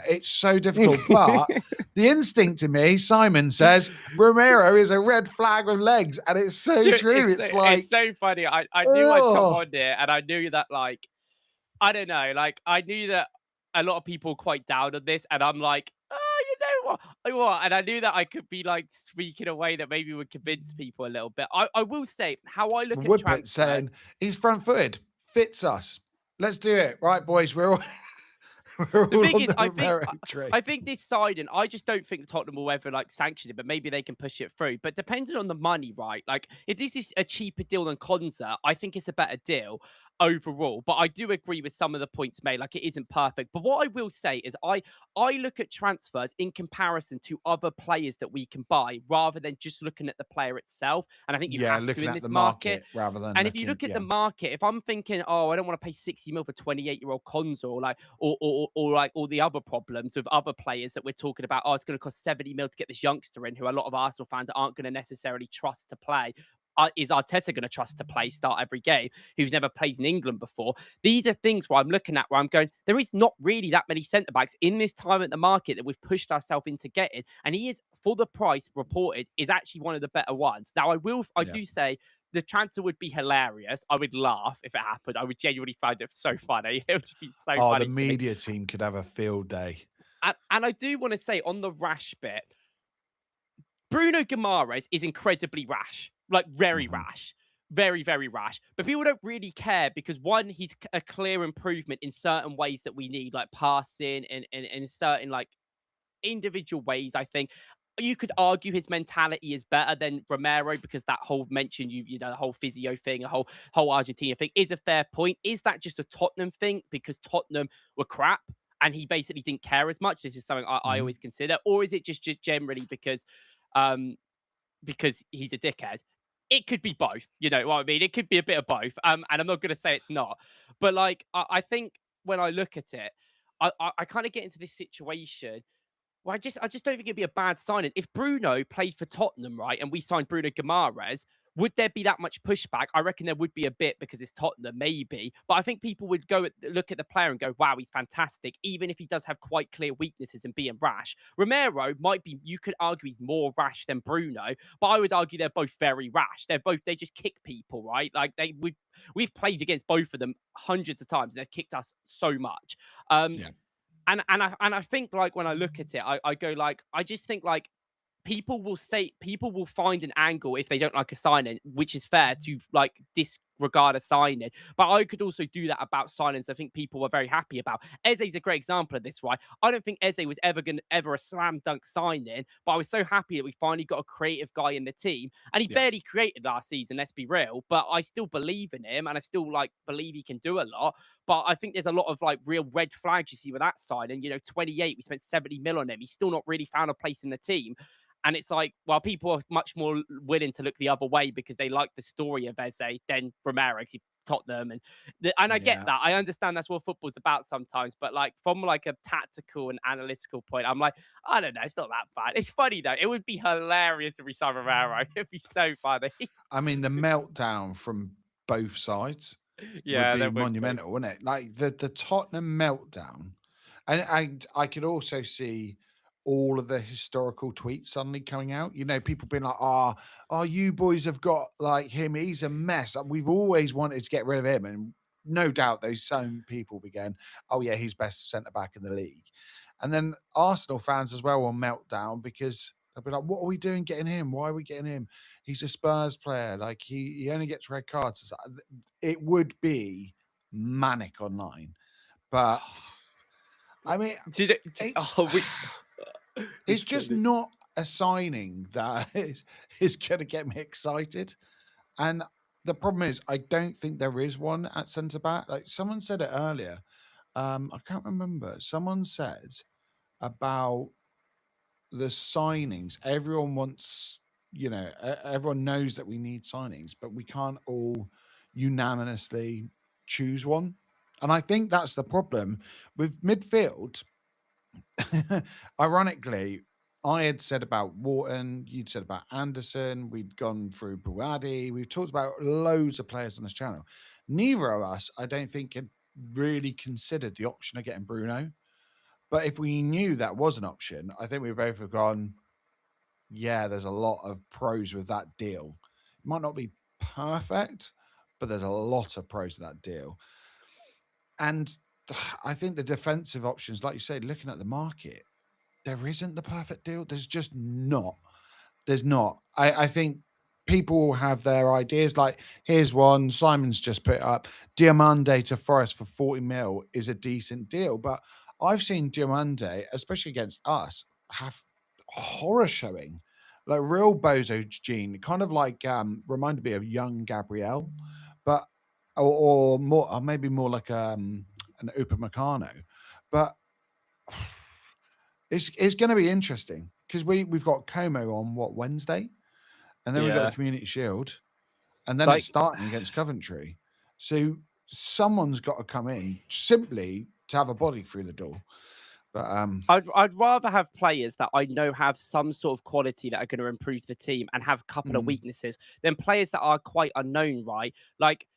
it's so difficult. But the instinct in me, Simon says, Romero is a red flag with legs, and it's so Dude, true. It's it's like, so funny. I knew I'd come oh, on there and I knew that like I don't know. Like, I knew that a lot of people were quite down on this, and I'm like, oh, you know what? And I knew that I could be like speaking a way that maybe would convince people a little bit. I will say how I look at Woodpit transfers. saying he's front-footed, fits us. Let's do it, right, boys? We're all we're The all thing on is, the Romero train. I think this signing, I just don't think Tottenham will ever like sanction it, but maybe they can push it through. But depending on the money, right? Like if this is a cheaper deal than Konza, I think it's a better deal overall. But I do agree with some of the points made. Like it isn't perfect. But what I will say is I look at transfers in comparison to other players that we can buy rather than just looking at the player itself. And I think you Yeah, have to looking in at the this market. market rather than And if you looking. look at the Yeah, market, if I'm thinking, oh, I don't want to pay 60 mil for 28-year-old Konza or like or like all the other problems with other players that we're talking about, oh, it's going to cost 70 mil to get this youngster in who a lot of Arsenal fans aren't going to necessarily trust to play. Is Arteta going to trust to play, start every game, who's never played in England before? These are things where I'm looking at where I'm going, there is not really that many centre backs in this time at the market that we've pushed ourselves into getting. And he is, for the price reported, is actually one of the better ones. Now, I yeah. do say the transfer would be hilarious. I would laugh if it happened. I would genuinely find it so funny. It would just be so Oh, the funny to me. media team could have a field day. And I do want to say on the rash bit, Bruno Guimaraes is incredibly rash, like very Mhm. rash, very, very rash. But people don't really care because one, he's a clear improvement in certain ways that we need, like passing and certain like individual ways, I think. You could argue his mentality is better than Romero because that whole mention you know the whole physio thing, a whole Argentina thing is a fair point. Is that just a Tottenham thing because Tottenham were crap and he basically didn't care as much? This is something I Mhm. always consider, or is it just generally um because he's a dickhead? It could be both. You know what I mean? It could be a bit of both. And I'm not going to say it's not, but like I think when I look at it, I kind of get into this situation well, I just don't think it'd be a bad signing. If Bruno played for Tottenham, right, and we signed Bruno Guimaraes, would there be that much pushback? I reckon there would be a bit because it's Tottenham, maybe. But I think people would look at the player and go, "Wow, he's fantastic," even if he does have quite clear weaknesses and being rash. Romero might be. You could argue he's more rash than Bruno, but I would argue they're both very rash. They just kick people, right? Like we've played against both of them hundreds of times, and they've kicked us so much. Um, Yeah. and I think like when I look at it, I go like I just think like people will find an angle if they don't like a signing, which is fair to like disregard a signing. But I could also do that about signings I think people were very happy about. Eze's a great example of this, right? I don't think Eze was ever a slam dunk signing, but I was so happy that we finally got a creative guy in the team. And he Yeah. barely created last season, let's be real. But I still believe in him and I still like believe he can do a lot. But I think there's a lot of like real red flags you see with that signing. You know, 28, we spent 70 mil on him. He's still not really found a place in the team. And it's like, well, people are much more willing to look the other way because they like the story of Eze than Romero, Tottenham, and I get Yeah. that. I understand that's what football's about sometimes, but like from like a tactical and analytical point, I'm like, I don't know, it's not that bad. It's funny though. It would be hilarious if we saw Romero. It'd be so funny. I mean, the meltdown from both sides would Yeah, be there would be. monumental, wouldn't it? Like the Tottenham meltdown, and I could also see all of the historical tweets suddenly coming out. You know, people being like, oh, you boys have got like him. He's a mess. We've always wanted to get rid of him." And no doubt those same people began, "Oh yeah, he's best centre back in the league." And then Arsenal fans as well will meltdown because they'll be like, "What are we doing getting him? Why are we getting him? He's a Spurs player. Like he only gets red cards." It would be manic online, but I mean, it's Oh, we it's should just probably. not a signing that is going to get me excited. And the problem is, I don't think there is one at centre back. Like someone said it earlier. I can't remember. Someone said about the signings. Everyone wants, everyone knows that we need signings, but we can't all unanimously choose one. And I think that's the problem with midfield. Ironically, I had said about Wharton, you'd said about Anderson, we'd gone through Buadi, we've talked about loads of players on this channel. Neither of us, I don't think, had really considered the option of getting Bruno. But if we knew that was an option, I think we both have gone, yeah, there's a lot of pros with that deal. It might not be perfect, but there's a lot of pros to that deal. And I think the defensive options, like you said, looking at the market, there isn't the perfect deal. There's just not. There's not. I think people have their ideas. Like, here's one. Simon's just put it up. Diamande to Forest for 40 mil is a decent deal. But I've seen Diamande, especially against us, have horror showing. Like real bozo gene, kind of like reminded me of young Gabrielle, but or more, or maybe more like an Upamecano. But it's going to be interesting because we've got Como on what, Wednesday, and then we've got the Yeah. Community Shield, and then it's Like, starting against Coventry. So someone's got to come in simply to have a body through the door. But I'd rather have players that I know have some sort of quality that are going to improve the team and have a couple of mm, weaknesses than players that are quite unknown, right? Like,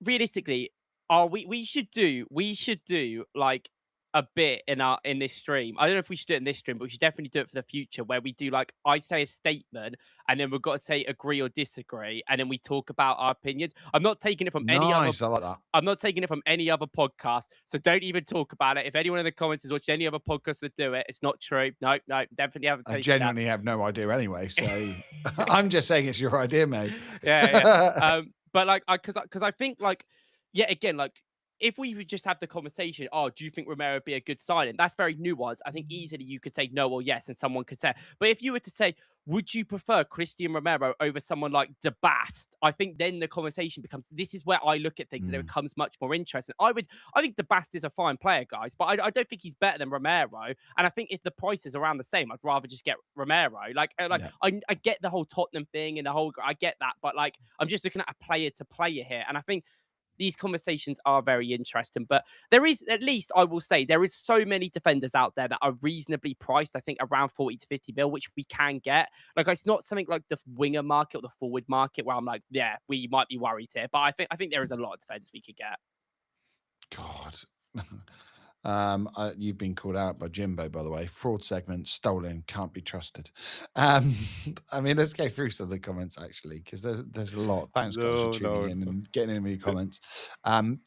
realistically, we should do like a bit in this stream. I don't know if we should do it in this stream, but we should definitely do it for the future where we do like I say a statement and then we've got to say agree or disagree, and then we talk about our opinions. nice, I like that. I'm not taking it from any other podcast, so don't even talk about it. If anyone in the comments has watched any other podcast that do it, it's not true. No, no, definitely haven't I taken that. genuinely have no idea anyway, so I'm just saying it's your idea, mate. Yeah, yeah. But like, because I think like, yeah, again, like if we would just have the conversation, oh, do you think Romero would be a good signing? That's very nuanced. I think easily you could say no or yes, and someone could say. But if you were to say, would you prefer Christian Romero over someone like DeBast? I think then the conversation becomes. This is where I look at things, and it Mm, becomes much more interesting. I think DeBast is a fine player, guys, but I don't think he's better than Romero. And I think if the price is around the same, I'd rather just get Romero. yeah. I get the whole Tottenham thing and the whole. I get that, but like I'm just looking at a player to player here, and I think these conversations are very interesting. But there is, at least I will say, there is so many defenders out there that are reasonably priced. I think around 40 to 50 mil, which we can get. Like, it's not something like the winger market or the forward market where I'm like, yeah, we might be worried here. But I think there is a lot of defenders we could get. God. You've been called out by Jimbo, by the way. Fraud segment, stolen, can't be trusted. Um, I mean, let's go through some of the comments actually, because there's a lot. Thanks, guys, for No, tuning no, in no. and getting in the comments. And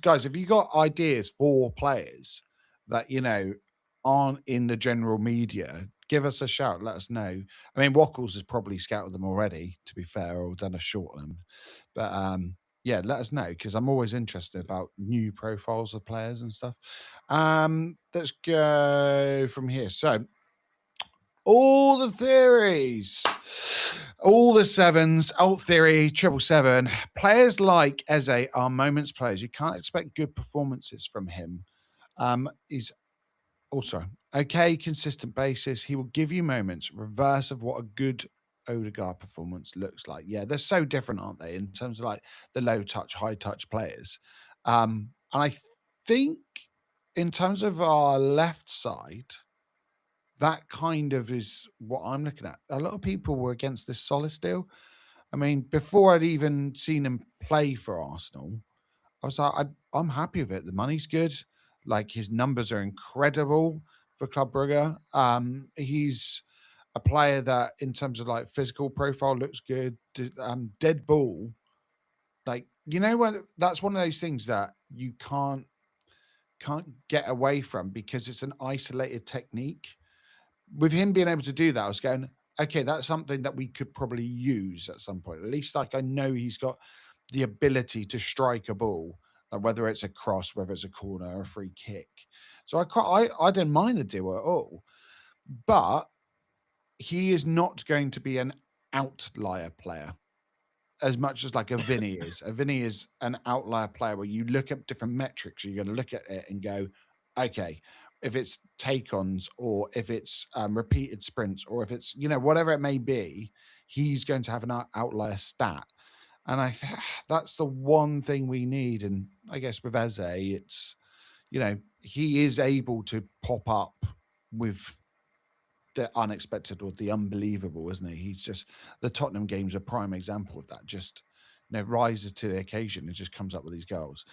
guys, if you got ideas for players that aren't in the general media, give us a shout. Let us know. I mean, Wackles has probably scouted them already, to be fair, or done a short one. But yeah, let us know because I'm always interested about new profiles of players and stuff. Let's go from here. So, all the theories, all the sevens, alt theory, 777. Players like Eze are moments players. You can't expect good performances from him. He's also okay, consistent basis. He will give you moments, reverse of what a good Odegaard performance looks like. Yeah, they're so different, aren't they, in terms of like the low touch, high touch players. And I think in terms of our left side, that kind of is what I'm looking at. A lot of people were against this Solis deal. I mean, before I'd even seen him play for Arsenal, I was like, I'm happy with it. The money's good. Like his numbers are incredible for Club Brugge. He's a player that, in terms of like physical profile, looks good. Dead ball, like when that's one of those things that you can't get away from because it's an isolated technique. With him being able to do that, I was going, okay, that's something that we could probably use at some point. At least, like, I know he's got the ability to strike a ball, like whether it's a cross, whether it's a corner, or a free kick. So I didn't mind the deal at all. But he is not going to be an outlier player as much as like a Vinny is. A Vinny is an outlier player where you look at different metrics. You're going to look at it and go, okay, if it's take-ons or if it's repeated sprints or if it's whatever it may be, he's going to have an outlier stat. And that's the one thing we need. And I guess with Eze, it's he is able to pop up with the unexpected or the unbelievable, isn't he? He's just the Tottenham game's a prime example of that. Just rises to the occasion and just comes up with these goals.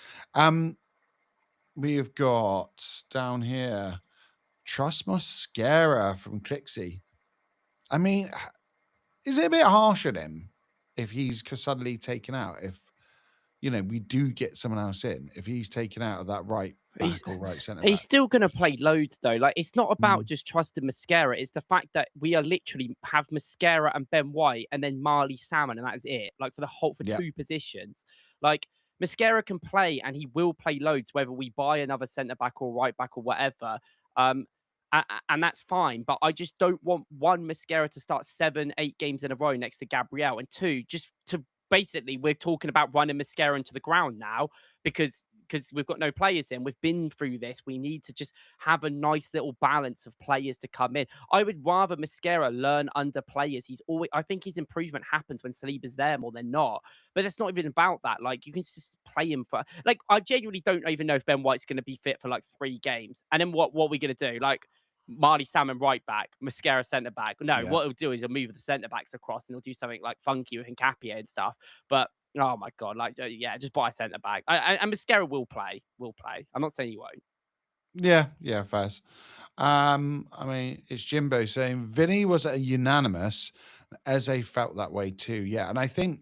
We've got down here Trust Mosquera from Clixie. I mean, is it a bit harsh on him if he's suddenly taken out? If we do get someone else in, if he's taken out of that right He's back or right centre he's back. still gonna play loads though. Like, it's not about Mm, just trusting Mascara. It's the fact that we are literally have Mascara and Ben White and then Marley Salmon, and that is it. Like for yeah, 2 positions. Like Mascara can play and he will play loads, whether we buy another centre back or right back or whatever. Um, and that's fine. But I just don't want one Mascara to start 7, 8 games in a row next to Gabriel, and two, just to basically we're talking about running Mascara into the ground now because we've got no players in. We've been through this. We need to just have a nice little balance of players to come in. I would rather Mascara learn under players. I think his improvement happens when Saliba's there more than not. But it's not even about that. Like, you can just play him for, like, I genuinely don't even know if Ben White's going to be fit for like 3 games. And then what are we going to do? Like, Marley Salmon right back, Mascara centre back. No, yeah. what he'll do is he'll move the centre backs across and he'll do something like funky with Hincapie and stuff. But oh my god, like yeah, just buy a centre back. And Mascara will play. Will play. I'm not saying he won't. Yeah, yeah, fairs. I mean, it's Jimbo saying Vinny was a unanimous. Eze felt that way too. Yeah, and I think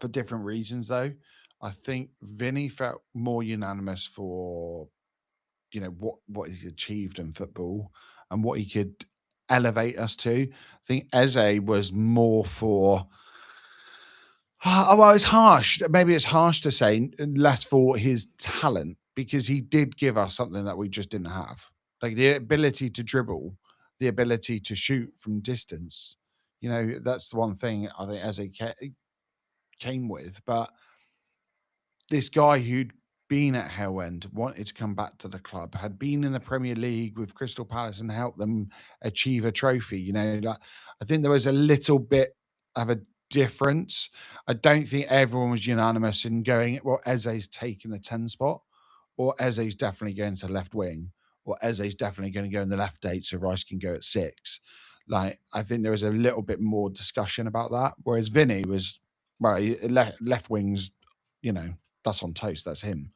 for different reasons though. I think Vinny felt more unanimous for what he's achieved in football and what he could elevate us to. I think Eze was more for oh, well, it's harsh. Maybe it's harsh to say less for his talent because he did give us something that we just didn't have, like the ability to dribble, the ability to shoot from distance. That's the one thing I think Eze came with. But this guy who'd been at Hell End, wanted to come back to the club, had been in the Premier League with Crystal Palace and helped them achieve a trophy. Like, I think there was a little bit of a difference. I don't think everyone was unanimous in going, well, Eze's taking the 10 spot, or Eze's definitely going to left wing, or Eze's definitely going to go in the left 8 so Rice can go at 6. Like, I think there was a little bit more discussion about that. Whereas Vinny was, well, left wings, that's on toast. That's him.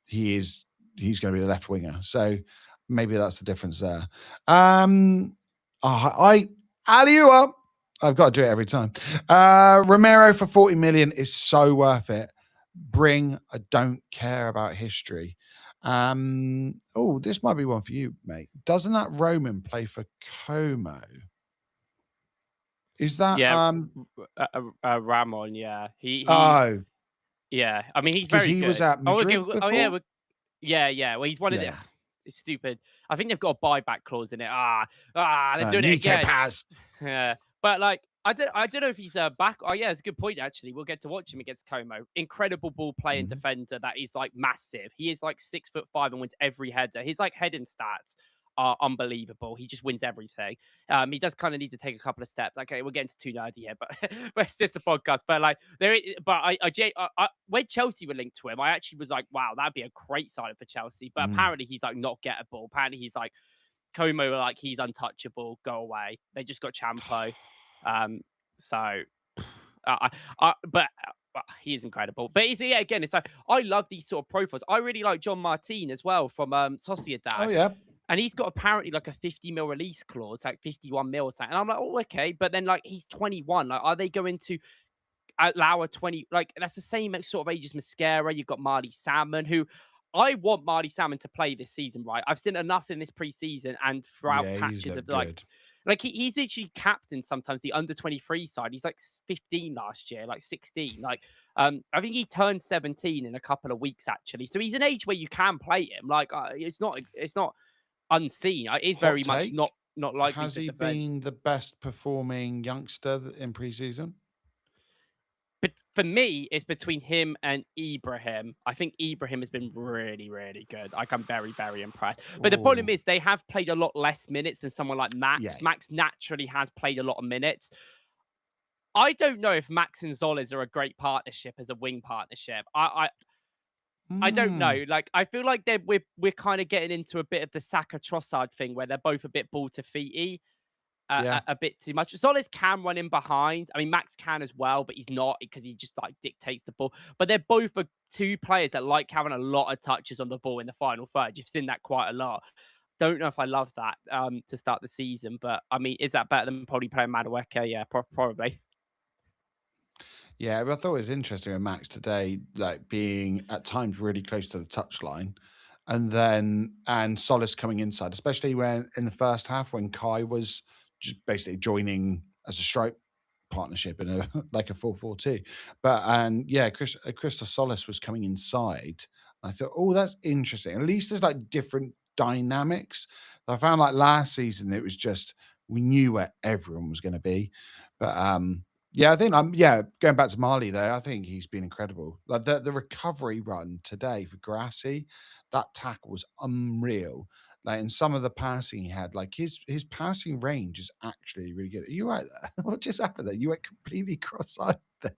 He's going to be the left winger. So maybe that's the difference there. Aliua. I've got to do it every time. Romero for 40 million is so worth it. I don't care about history. This might be one for you, mate. Doesn't that Roman play for Como? Is that Yeah, Ramon. Yeah, he. oh, Yeah, I mean he's because very he was good. at Oh, okay. Madrid Oh yeah, before? yeah. Well, he's one of the. Yeah. It's stupid. I think they've got a buyback clause in it. They're doing it Nico again. Paz. Yeah, but like I don't know if he's back. Oh yeah, it's a good point actually. We'll get to watch him against Como. Incredible ball playing Mhm. defender that is like massive. He is like 6'5" and wins every header. His like heading stats are unbelievable. He just wins everything. He does kind of need to take a couple of steps. Okay, we're getting too nerdy here, but but it's just a podcast. But like but when Chelsea were linked to him, I actually was like, wow, that'd be a great signing for Chelsea. But Mm. apparently he's like not gettable. Apparently he's like Como, like he's untouchable. Go away. They just got Champo. So, he is incredible. But yeah, again, it's like I love these sort of profiles. I really like John Martin as well from Oh Sociedad. yeah. And he's got apparently like a 50 mil release clause, like 51 mil or something. And I'm like, oh, okay. But then like he's 21. Like, are they going to allow a 20? Like, that's the same sort of age as Mascara. You've got Marley Salmon, who I want Marley Salmon to play this season, right? I've seen enough in this preseason and throughout Yeah, he's patches of looked good. he's literally captain sometimes the under 23 side. He's like 15 last year, like 16. Like, I think he turned 17 in a couple of weeks actually. So he's an age where you can play him. Like, it's not unseen. It's Hot very much not take. likely Has to he defend. been the best performing youngster in preseason? But for me, it's between him and Ibrahim. I think Ibrahim has been really, really good. Like, I'm very, very impressed. But the problem Oh, is they have played a lot less minutes than someone like yeah. Max. Max naturally has played a lot of minutes. I don't know if Max and Zolis are a great partnership as a wing partnership. I don't Mm, know. Like, I feel like we're kind of getting into a bit of the Saka Trossard thing where they're both a bit ball to feety. yeah. A bit too much. Solis can run in behind. I mean, Max can as well, but he's not because he just like dictates the ball. But they're both two players that like having a lot of touches on the ball in the final third. You've seen that quite a lot. Don't know if I love that to start the season, but I mean, is that better than probably playing Madueke? Yeah, probably. Yeah, but I thought it was interesting with Max today, like being at times really close to the touchline, and Solis coming inside, especially when in the first half when Kai was just basically joining as a strike partnership in a like a 4-4-2. But and yeah, Christos Solis was coming inside. I thought, oh, that's interesting. At least there's like different dynamics. I found like last season it was just we knew where everyone was going to be, but yeah, I think yeah, going back to Marley there, I think he's been incredible. Like the recovery run today for Grassi, that tackle was unreal. Like and some of the passing he had, like his passing range is actually really good. Are you right there? What just happened there? You went completely cross-eyed then.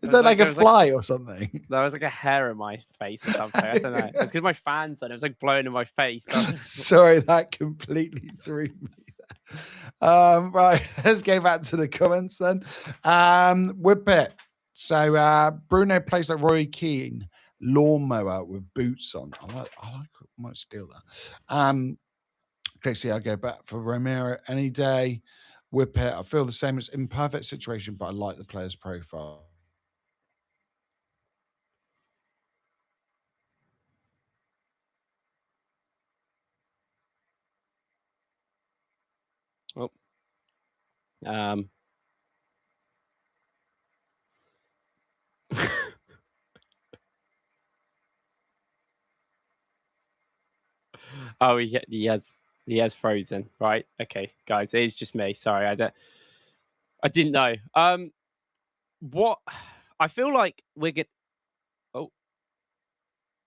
Is that like a fly or something? There was like a hair in my face or something. I don't know. It's because my fan's on. It was like blowing in my face. So Sorry, that completely threw me. Right, let's go back to the comments then. Whippet. So Bruno plays like Roy Keane, lawnmower with boots on. I might steal that. Casey, I'll go back for Romero any day. Whippet. I feel the same. It's imperfect situation, but I like the player's profile. oh. Oh, he has frozen. Right. Okay, guys, it is just me. Sorry, I didn't know. What I feel like we're gonna oh,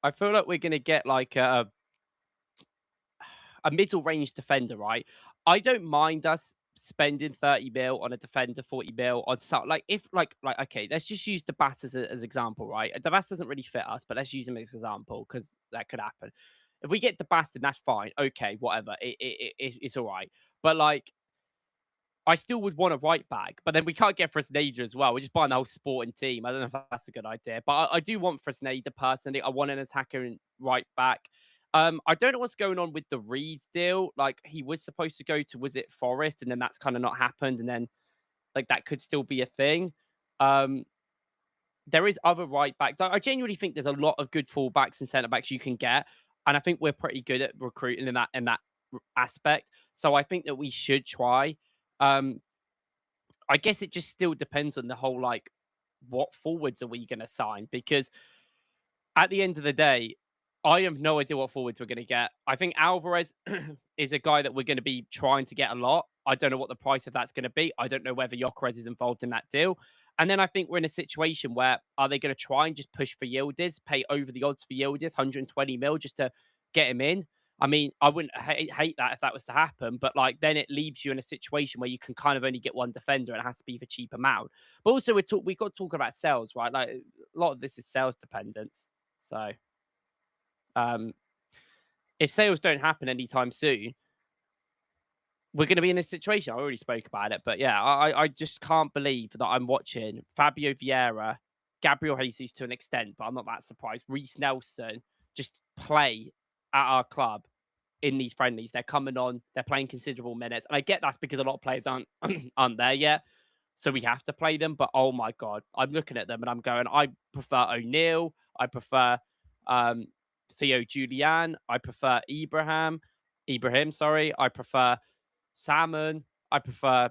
I feel like we're gonna get like a middle range defender, right? I don't mind us spending 30 mil on a defender, 40 mil on something like if like okay, let's just use the Bass as example, right? The Bass doesn't really fit us, but let's use him as example because that could happen. If we get the Bastard, that's fine. Okay, whatever. It's all right. But like I still would want a right back, but then we can't get Fresneda as well. We're just buying the whole sporting team. I don't know if that's a good idea, but I do want Fresneda personally. I want an attacker in right back. I don't know what's going on with the Reed deal. Like he was supposed to go to was it Forest, and then that's kind of not happened, and then like that could still be a thing. Um, there is other right backs. I genuinely think there's a lot of good fullbacks and centre backs you can get, and I think we're pretty good at recruiting in that aspect. So I think that we should try. Um, I guess it just still depends on the whole like what forwards are we going to sign because at the end of the day, I have no idea what forwards we're going to get. I think Alvarez is a guy that we're going to be trying to get a lot. I don't know what the price of that's going to be. I don't know whether Gyökeres is involved in that deal. And then I think we're in a situation where are they going to try and just push for Yildiz, pay over the odds for Yildiz, 120 mil just to get him in? I mean, I wouldn't hate that if that was to happen, but like then it leaves you in a situation where you can kind of only get one defender and it has to be for cheap amount. But also we've got to talk about sales, right? Like a lot of this is sales dependence. So if sales don't happen anytime soon, we're going to be in this situation. I already spoke about it, but yeah, I just can't believe that I'm watching Fabio Vieira, Gabriel Jesus to an extent, but I'm not that surprised. Reece Nelson just play at our club in these friendlies. They're coming on, they're playing considerable minutes. And I get that's because a lot of players aren't there yet. So we have to play them. But oh my God, I'm looking at them and I'm going, I prefer O'Neill. I prefer um, Theo Julian. I prefer Ibrahim, sorry. I prefer Salmon. I prefer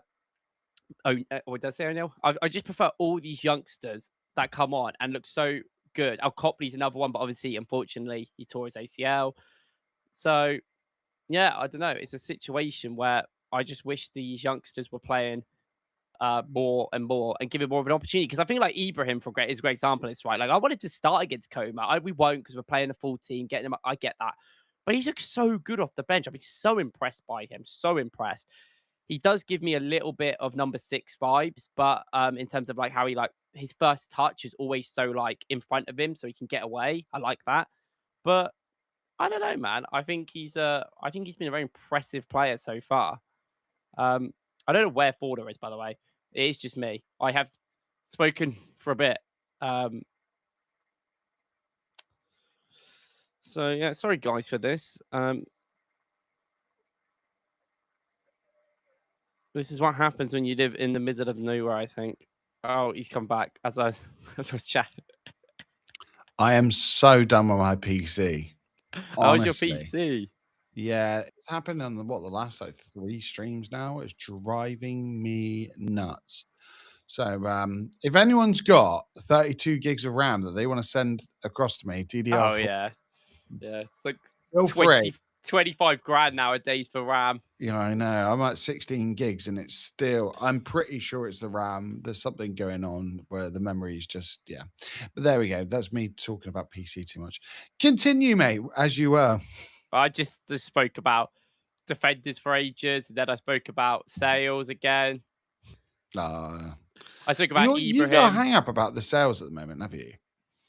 what did I say, O'Neill? I just prefer all these youngsters that come on and look so good. Al Copley's another one, but obviously, unfortunately, he tore his ACL. So yeah, I don't know. It's a situation where I just wish these youngsters were playing more and more and giving more of an opportunity. Because I think like Ibrahim is a great example. It's right. Like I wanted to start against Coma. We won't because we're playing the full team, getting him. I get that. But he looks so good off the bench. I've been so impressed by him. So impressed. He does give me a little bit of number 6 vibes, but in terms of like how he like his first touch is always so like in front of him so he can get away. I like that. But I don't know, man. I think he's been a very impressive player so far. I don't know where Forder is, by the way. It is just me. I have spoken for a bit. So yeah, sorry guys for this. This is what happens when you live in the middle of nowhere, I think. Oh, he's come back as I was chatting. I am so done with my PC. How's your Honestly. PC? Yeah, it's happened on the last like 3 streams now. It's driving me nuts. So, if anyone's got 32 gigs of RAM that they want to send across to me, Oh DDR4, yeah, it's like feel free. 25 grand nowadays for RAM. You know, I know. I'm at 16 gigs and it's still, I'm pretty sure it's the RAM. There's something going on where the memory is just, yeah. But there we go. That's me talking about PC too much. Continue, mate, as you were. I just spoke about defenders for ages, and then I spoke about sales again. Uh, I spoke about you've got a Ibrahim. hang up about the sales at the moment, have you?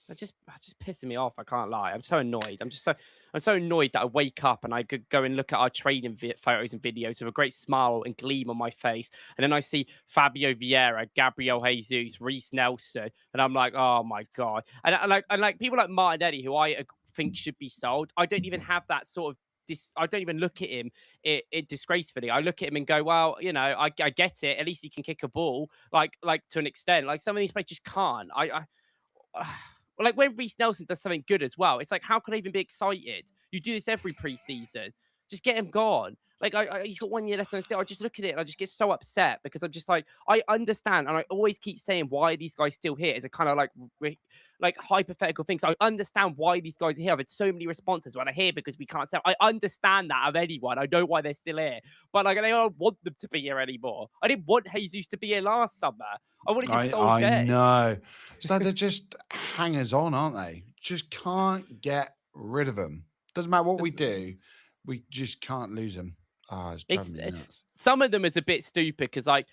That's just pissing me off. I can't lie. I'm so annoyed. I'm so annoyed that I wake up and I could go and look at our training photos and videos with a great smile and gleam on my face, and then I see Fabio Vieira, Gabriel Jesus, Reece Nelson, and I'm like, oh my god. And like people like Martinelli, who I think should be sold. I don't even have that sort of. I don't even look at him it disgracefully. I look at him and go, well, you know, I get it. At least he can kick a ball, like to an extent. Like some of these players just can't. Well, like when Reece Nelson does something good as well, it's like, how can I even be excited? You do this every preseason. Just get him gone. Like, he's got 1 year left on his deal. I just look at it and I just get so upset because I'm just like, I understand, and I always keep saying why are these guys still here. It's a kind of like hypothetical things. I understand why these guys are here. I've had so many responses when I hear because we can't sell. I understand that of anyone. I know why they're still here, but like, I don't want them to be here anymore. I didn't want Jesus to be here last summer. I wanted him sold I then. know. It's like they're just hangers on, aren't they? Just can't get rid of them. Doesn't matter what we do, we just can't lose them. Ah, it's driving me nuts. Some of them is a bit stupid because like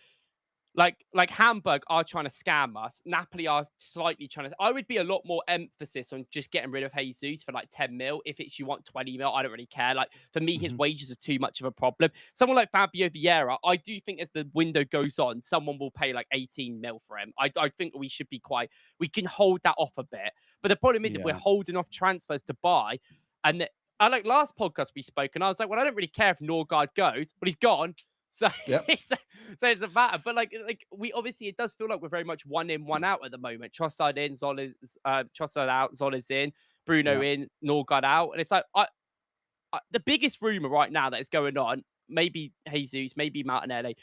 Hamburg are trying to scam us. Napoli are slightly trying to. I would be a lot more emphasis on just getting rid of Jesus for like 10 mil. If it's you want 20 mil, I don't really care. Like for me, his wages are too much of a problem. Someone like Fabio Vieira, I do think as the window goes on, someone will pay like 18 mil for him. I think we should be we can hold that off a bit. But the problem is if we're holding off transfers to buy, and I like last podcast we spoke, and I was like, well, I don't really care if Norgard goes, but he's gone. So, Yep. so it doesn't matter. But like we obviously it does feel like we're very much one in, one out at the moment. Trossard in, Trossard out, Zola's in, Bruno in, Norgard out. And it's like the biggest rumor right now that is going on, maybe Jesus, maybe Martinelli.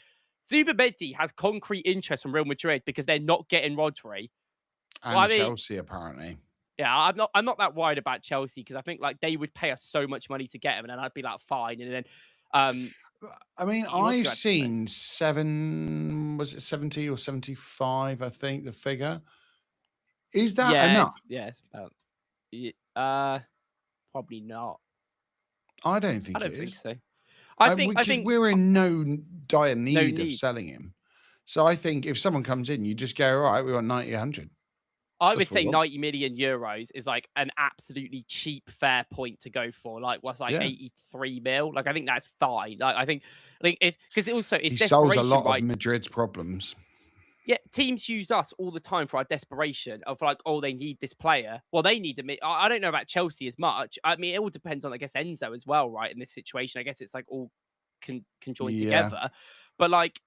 Zubimendi has concrete interest from Real Madrid because they're not getting Rodri. And Chelsea, apparently. Yeah, I'm not that worried about Chelsea because I think like they would pay us so much money to get him, and then I'd be like, fine. And then I mean, I've seen was it 70 or 75, I think, the figure. Is that enough? Yes. Probably not. I don't think I don't think is. so. I think we're in no dire need of selling him. So I think if someone comes in, you just go, all right, we want 90, 100. I would say 90 million euros is like an absolutely cheap, fair point to go for. Like, what's like 83 mil? Like, I think that's fine. Like, I think, like, because also it's he solves a lot of Madrid's problems. Yeah, teams use us all the time for our desperation of like, oh, they need this player. Well, they need them. I don't know about Chelsea as much. I mean, it all depends on, I guess, Enzo as well, right? In this situation, I guess it's like all can join together. But like,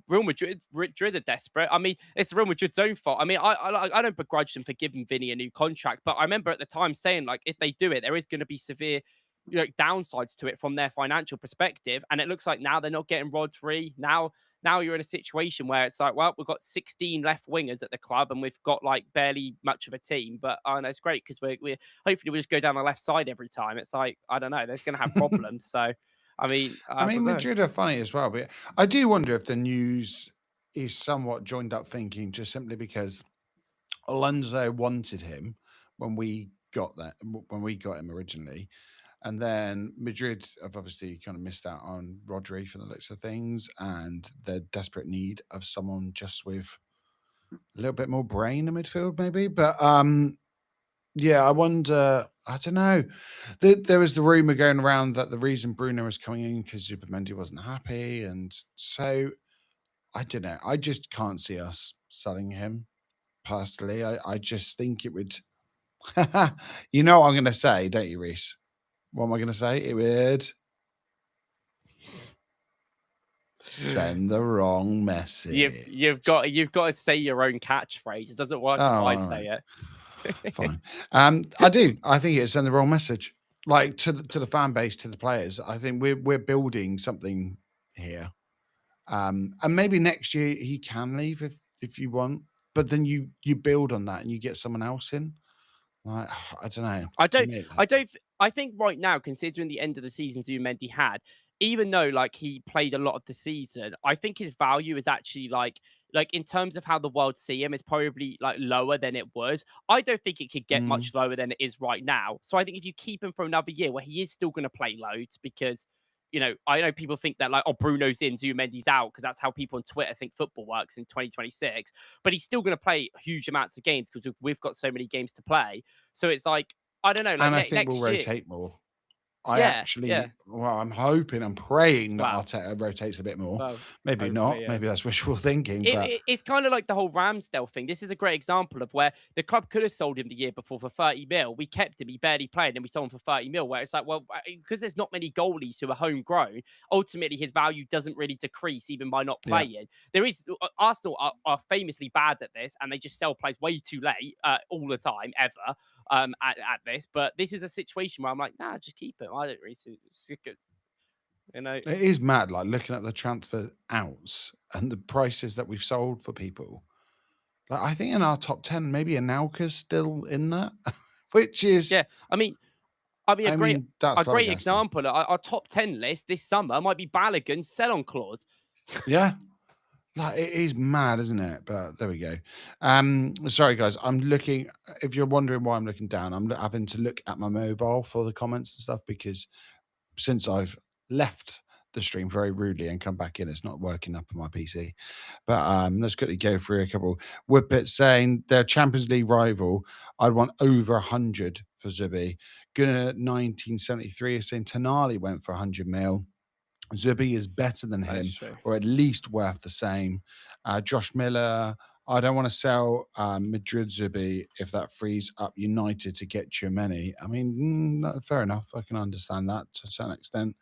Real Madrid are desperate. I mean, it's Real Madrid's own fault. I mean, I don't begrudge them for giving Vinny a new contract, but I remember at the time saying like, if they do it, there is going to be severe, downsides to it from their financial perspective. And it looks like now they're not getting Rodri. Now you're in a situation where it's like, well, we've got 16 left wingers at the club, and we've got like barely much of a team. But no, it's great because we're hopefully we'll just go down the left side every time. It's like, I don't know, there's going to have problems. So. I mean, Madrid are funny as well, but I do wonder if the news is somewhat joined up thinking just simply because Alonso wanted him when we got him originally, and then Madrid have obviously kind of missed out on Rodri for the looks of things, and the desperate need of someone just with a little bit more brain in midfield, maybe. But yeah, I wonder. I don't know. There was the rumor going around that the reason Bruno was coming in because Zubimendi wasn't happy, and so I don't know. I just can't see us selling him personally. I just think it would. You know what I'm going to say, don't you, Reece? What am I going to say? It would. Send the wrong You've message. you've got you've got to say your own catchphrase. It doesn't work Oh, if I all say right. it. Fine. I do. I think it's send the wrong message. Like to the fan base, to the players. I think we're building something here. And maybe next year he can leave if you want, but then you build on that and you get someone else in. Like I don't know. I To don't me, I don't I think right now, considering the end of the season Zubimendi had, even though like he played a lot of the season, I think his value is actually like in terms of how the world see him, it's probably like lower than it was. I don't think it could get mm, much lower than it is right now. So I think if you keep him for another year where he is still going to play loads because I know people think that like, oh, Bruno's in, Zubimendi's out, because that's how people on Twitter think football works in 2026. But he's still going to play huge amounts of games because we've got so many games to play. So it's like, I don't know, like and I think we'll next year. rotate more. Yeah, yeah. I'm hoping, I'm praying that Wow. Arteta rotates a bit more. Well, Maybe hopefully, not. yeah. Maybe that's wishful thinking, but It's kind of like the whole Ramsdale thing. This is a great example of where the club could have sold him the year before for 30 mil. We kept him, he barely played, and we sold him for 30 mil. Where it's like, well, because there's not many goalies who are homegrown, ultimately his value doesn't really decrease even by not yeah, playing. There is Arsenal are famously bad at this, and they just sell players way too late all the time, ever. At this, but this is a situation where I'm like, nah, just keep him. I don't really see it's good, you know. it is mad. Like looking at the transfer outs and the prices that we've sold for people. Like I think in our top 10, maybe Anelka's still in that, which is, Yeah, I mean, I mean, that's a great flabbergasting. example. Our top 10 list this summer might be Balogun's sell-on clause. Yeah. Like, it is mad, isn't it? But there we go. Sorry, guys. I'm looking. If you're wondering why I'm looking down, I'm having to look at my mobile for the comments and stuff because since I've left the stream very rudely and come back in, it's not working up on my PC. But let's quickly go through a couple. Whippet saying their Champions League rival, I'd want over 100 for Zubi. Gunnar 1973 is saying Tonali went for 100 mil. Zubi is better than That's him, true. or at least worth the same. Josh Miller, I don't want to sell Madrid Zubi if that frees up United to get Tchouameni. I mean, fair enough. I can understand that to a certain extent.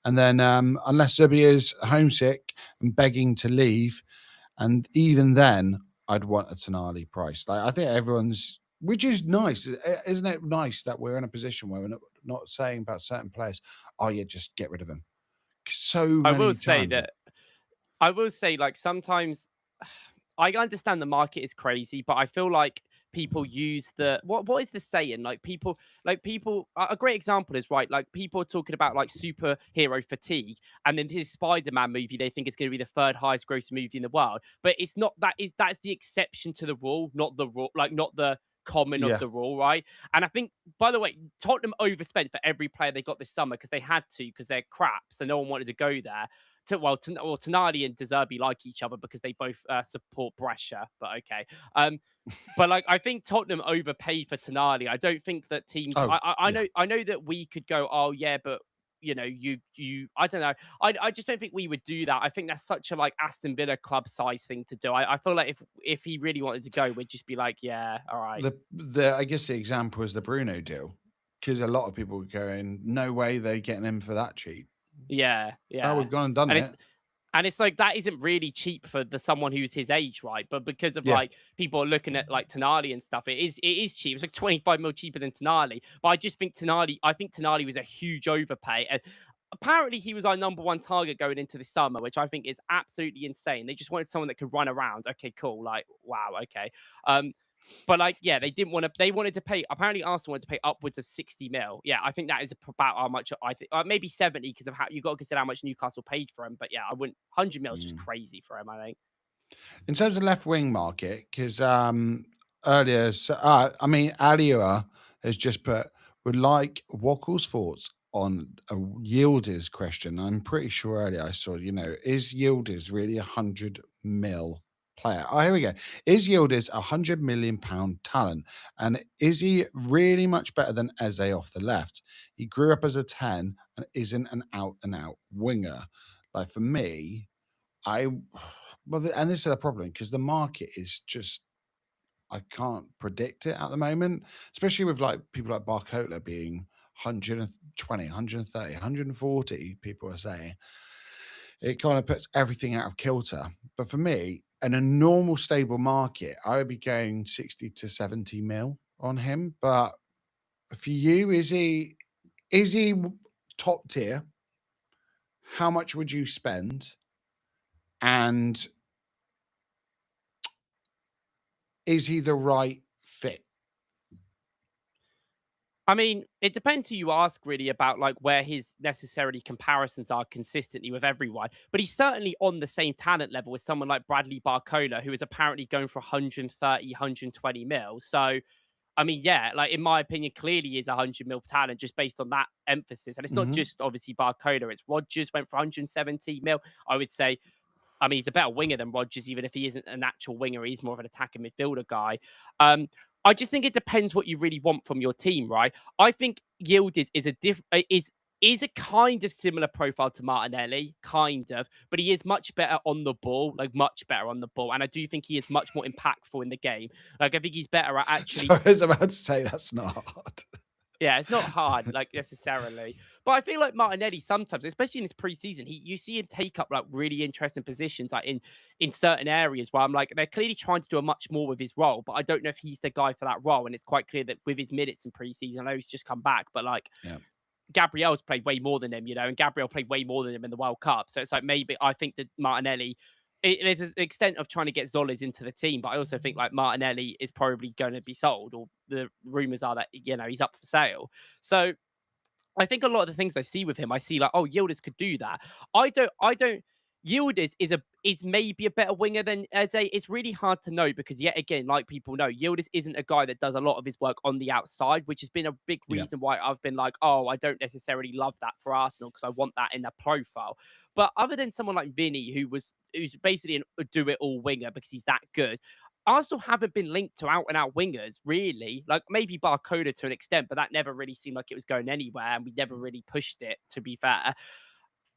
And then, unless Zubi is homesick and begging to leave, and even then, I'd want a Tonali price. Like I think everyone's, which is nice, isn't it? Nice that we're in a position where we're not saying about certain players, oh yeah, just get rid of him so I will many say times. that I will say, like, sometimes I understand the market is crazy, but I feel like people use the what is the saying? Like people a great example is right, like people are talking about like superhero fatigue, and then this Spider-Man movie they think is going to be the third highest grossing movie in the world. But it's not that's the exception to the rule, not the rule, like not the common of Yeah. the rule, right? And I think, by the way, Tottenham overspent for every player they got this summer because they had to, because they're crap, so no one wanted to go there. Tonali and De Zerbi like each other because they both support Brescia, but okay. Um, but like I think Tottenham overpaid for Tonali. I don't think that teams. Oh, yeah. I know that we could go, oh yeah, but you I don't know. I just don't think we would do that. I think that's such a like Aston Villa club size thing to do. I feel like if he really wanted to go, we'd just be like, yeah, all right. The I guess the example is the Bruno deal because a lot of people were going, no way they're getting him for that cheap. Yeah, Oh, yeah. we've gone and done And it. it's like that isn't really cheap for the someone who's his age, right? But because of Yeah. like people are looking at like Tonali and stuff, it is cheap. It's like 25 mil cheaper than Tonali. But I think Tonali was a huge overpay. And apparently he was our number one target going into the summer, which I think is absolutely insane. They just wanted someone that could run around. Okay, cool. Like, wow, okay. But like, yeah, they didn't want to. They wanted to pay. Apparently, Arsenal wanted to pay upwards of 60 mil. Yeah, I think that is about how much I think. Maybe 70 because of how you got to consider how much Newcastle paid for him. But yeah, I wouldn't. 100 mil is just Mm. crazy for him. I think. In terms of left wing market, because earlier, so, I mean, Aliua has just put, would like Wackle's thoughts on a Yildiz question. I'm pretty sure earlier I saw, is Yildiz really 100 mil player? Oh, here we go. Is Yildiz £100 million talent? And is he really much better than Eze off the left? He grew up as a 10 and isn't an out and out winger. Like for me, I well, and this is a problem because the market is just I can't predict it at the moment, especially with like people like Barcola being 120, 130, 140, people are saying. it kind of puts everything out of kilter. But for me, in a normal stable market, I would be going 60 to 70 mil on him. But for you, is he top tier? How much would you spend? And is he the right fit? I mean, it depends who you ask really about like where his necessarily comparisons are consistently with everyone. But he's certainly on the same talent level as someone like Bradley Barcola, who is apparently going for 130, 120 mil. So I mean, yeah, like in my opinion, clearly is a 100 mil talent just based on that emphasis. And it's not Mhm. just obviously Barcola, it's Rodgers went for 170 mil. I would say, I mean, he's a better winger than Rodgers, even if he isn't an actual winger. He's more of an attacking midfielder guy. Um, I just think it depends what you really want from your team, right? I think Yildiz is a is a kind of similar profile to Martinelli, kind of, but he is much better on the ball, like much better on the ball. And I do think he is much more impactful in the game. Like I think he's better at So actually. I was about to say that's not hard. Yeah, it's not hard, like, necessarily. But I feel like Martinelli sometimes, especially in this preseason, you see him take up like really interesting positions, like in certain areas where I'm like, they're clearly trying to do a much more with his role, but I don't know if he's the guy for that role. And it's quite clear that with his minutes in preseason, I know he's just come back, but like Yeah. Gabriel's played way more than him, and Gabriel played way more than him in the World Cup. So it's like maybe I think that Martinelli, there's an extent of trying to get Zolis into the team, but I also think like Martinelli is probably going to be sold, or the rumors are that he's up for sale. So I think a lot of the things I see with him, I see like, oh, Yildiz could do that. I don't. Yildiz is maybe a better winger than Eze. It's really hard to know because yet again, like people know, Yildiz isn't a guy that does a lot of his work on the outside, which has been a big Yeah. reason why I've been like, oh, I don't necessarily love that for Arsenal because I want that in their profile. But other than someone like Vinny, who's basically a do it all winger because he's that good, Arsenal haven't been linked to out and out wingers, really. Like maybe Barcola to an extent, but that never really seemed like it was going anywhere, and we never really pushed it, to be fair.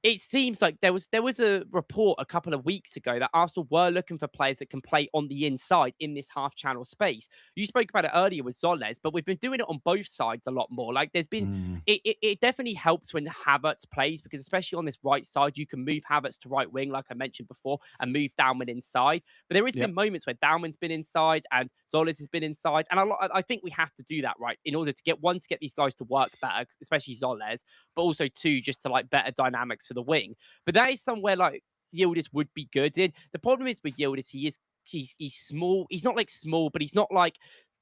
It seems like there was a report a couple of weeks ago that Arsenal were looking for players that can play on the inside in this half channel space. You spoke about it earlier with Zoles, but we've been doing it on both sides a lot more. Like there's been Mm. it definitely helps when Havertz plays because especially on this right side, you can move Havertz to right wing, like I mentioned before, and move Downman inside. But there has Yep. been moments where Downman's been inside and Zoles has been inside, and I think we have to do that right in order to get these guys to work better, especially Zoles, but also two, just to like better dynamics for the wing. But that is somewhere like Yildiz would be good in. The problem is with Yildiz, he's small. He's not like small, but he's not like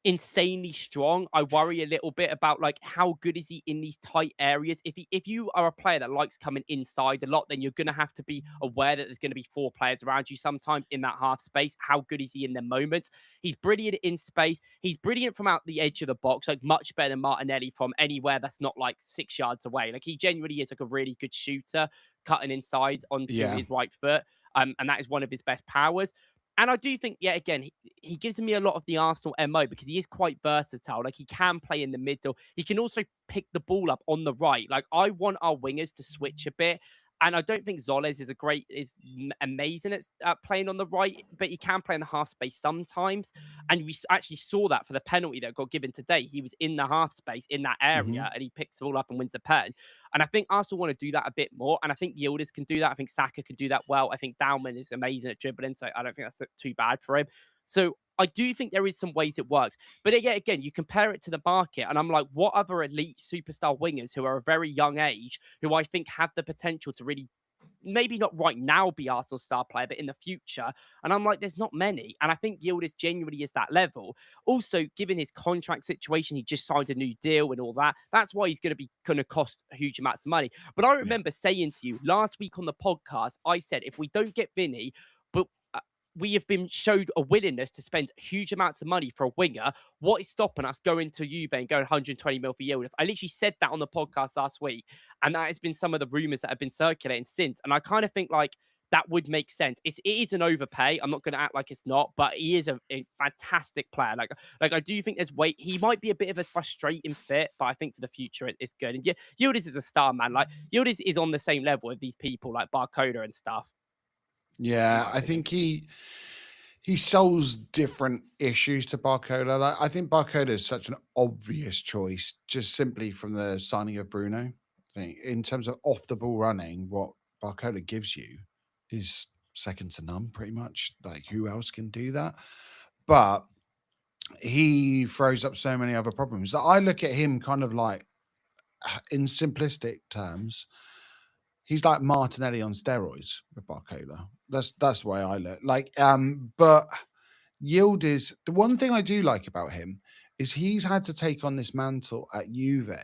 insanely strong. I worry a little bit about like how good is he in these tight areas. If you are a player that likes coming inside a lot, then you're gonna have to be aware that there's gonna be four players around you sometimes in that half space. How good is he in the moments? He's brilliant in space. He's brilliant from out the edge of the box, like much better than Martinelli from anywhere that's not like 6 yards away. Like he genuinely is like a really good shooter, cutting inside onto Yeah. his right foot. And that is one of his best powers. And I do think, yeah, again, he gives me a lot of the Arsenal MO because he is quite versatile. Like he can play in the middle. He can also pick the ball up on the right. Like I want our wingers to switch a bit. And I don't think Zoles is amazing at playing on the right, but he can play in the half space sometimes. And we actually saw that for the penalty that got given today. He was in the half space in that area Mhm. and he picks the ball up and wins the pen. And I think Arsenal want to do that a bit more. And I think Yildiz can do that. I think Saka can do that well. I think Dalman is amazing at dribbling, so I don't think that's too bad for him. So I do think there is some ways it works. But again, you compare it to the market, and I'm like, what other elite superstar wingers who are a very young age, who I think have the potential to really maybe not right now be Arsenal star player, but in the future. And I'm like, there's not many. And I think Yildiz genuinely is that level. Also, given his contract situation, he just signed a new deal and all that. That's why he's going to cost huge amounts of money. But I Yeah. remember saying to you last week on the podcast, I said, if we don't get Vinny, but we have been showed a willingness to spend huge amounts of money for a winger. What is stopping us going to Juve and going 120 mil for Yildiz? I literally said that on the podcast last week, and that has been some of the rumors that have been circulating since. And I kind of think like that would make sense. It is an overpay. I'm not going to act like it's not, but he is a fantastic player. Like I do think there's weight. He might be a bit of a frustrating fit, but I think for the future it's good. And yeah, Yildiz is a star, man. Like Yildiz is on the same level with these people like Barcoda and stuff, in Yeah, my I opinion. think he solves different issues to Barcola. Like, I think Barcola is such an obvious choice, just simply from the signing of Bruno. I think in terms of off the ball running, what Barcola gives you. is second to none, pretty much. Like, who else can do that? But he throws up so many other problems that I look at him kind of like, in simplistic terms, he's like Martinelli on steroids with Barcola. That's the way I look. Like, but Yield is the one thing I do like about him is he's had to take on this mantle at Juve,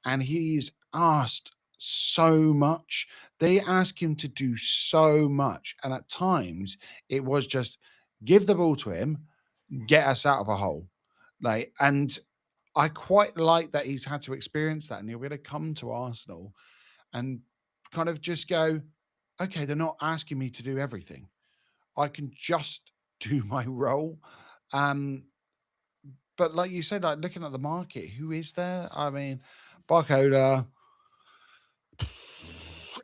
and he's asked so much. They ask him to do so much, and at times it was just give the ball to him, get us out of a hole. Like, and I quite like that he's had to experience that, and he'll be able to come to Arsenal and kind of just go, okay, they're not asking me to do everything. I can just do my role. But like you said, like looking at the market, who is there? I mean, Barcola,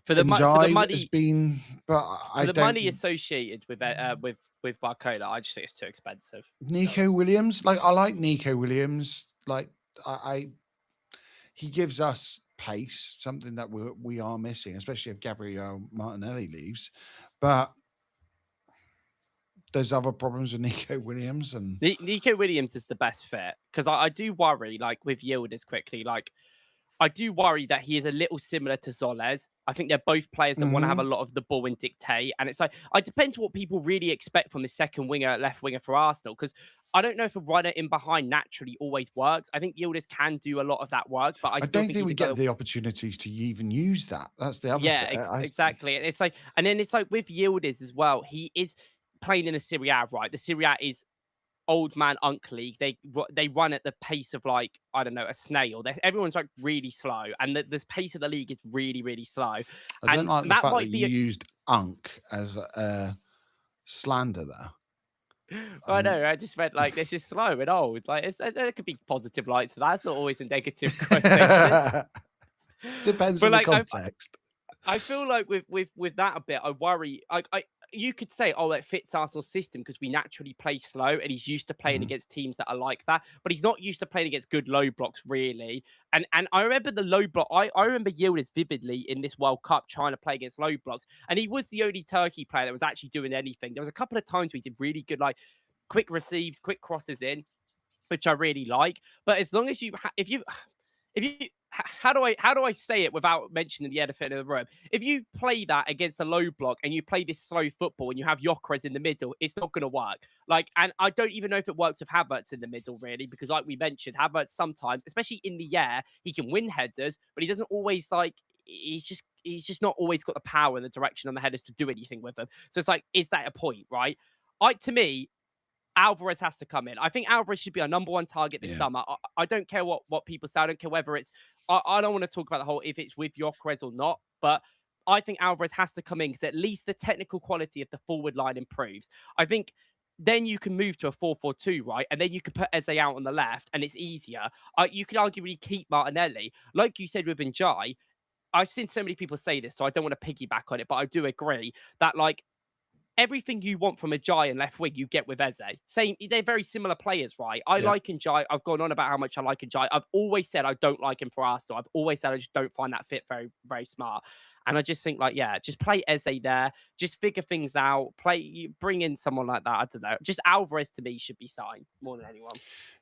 For the Njai has money been, but I for the don't. money associated with Barcola, I just think it's too expensive. To be Nico honest. Williams, like I like Nico Williams. Like I he gives us pace, something that we are missing, especially if Gabriel Martinelli leaves. But there's other problems with Nico Williams, and Nico Williams is the best fit because I do worry, like with Yildiz quickly, like I do worry that he is a little similar to Zoles. I think they're both players that want to have a Mhm. lot of the ball and dictate. And it's like, it depends what people really expect from the second winger, left winger for Arsenal. Because I don't know if a runner in behind naturally always works. I think Yildiz can do a lot of that work, but I I still don't think think he's we a guy get that, the opportunities to even use that. That's the other yeah, thing. exactly. And it's like, and then it's like with Yildiz as well, he is playing in the Serie A, right? The Serie A is old man unk league. They run at the pace of like, I don't know, a snail. Everyone's like really slow, and the pace of the league is really really slow, I don't and like the that fact that might you be. used "unk" as a slander there. I Um, know. I just meant like it's just slow and old. Like there could be positive lights to that. It's not always a negative connotation. depends But on the like context. I feel like with that a bit, I worry. I you could say, oh, it fits Arsenal's system because we naturally play slow, and he's used to playing Mhm. against teams that are like that. But he's not used to playing against good low blocks, really. And I remember the low block. I remember Yildiz vividly in this World Cup trying to play against low blocks, and he was the only Turkey player that was actually doing anything. There was a couple of times we did really good, like quick receives, quick crosses in, which I really like. But as long as if you how do I say it without mentioning the elephant in the room? If you play that against a low block and you play this slow football and you have Gyökeres in the middle, it's not going to work. Like, and I don't even know if it works with Havertz in the middle really, because like we mentioned, Havertz sometimes, especially in the air, he can win headers, but he doesn't always like. He's just not always got the power and the direction on the headers to do anything with them. So it's like, is that a point, right? To me, Alvarez has to come in. I think Alvarez should be our number one target this Yeah. summer. I don't care what people say. I don't care whether it's. I don't want to talk about the whole if it's with Gyökeres or not, but I think Alvarez has to come in because at least the technical quality of the forward line improves. I think then you can move to a 4-4-2, right? And then you can put Eze out on the left, and it's easier. You could arguably keep Martinelli, like you said with Njai. I've seen so many people say this, so I don't want to piggyback on it, but I do agree that like everything you want from a giant left wing, you get with Eze. Same, they're very similar players, right? I Yeah. like Njai. I've gone on about how much I like Njai. I've always said I don't like him for Arsenal. I've always said I just don't find that fit very, very smart. And I just think, like, yeah, just play Eze there. Just figure things out. Bring in someone like that. I don't know. Just Alvarez to me should be signed more than anyone.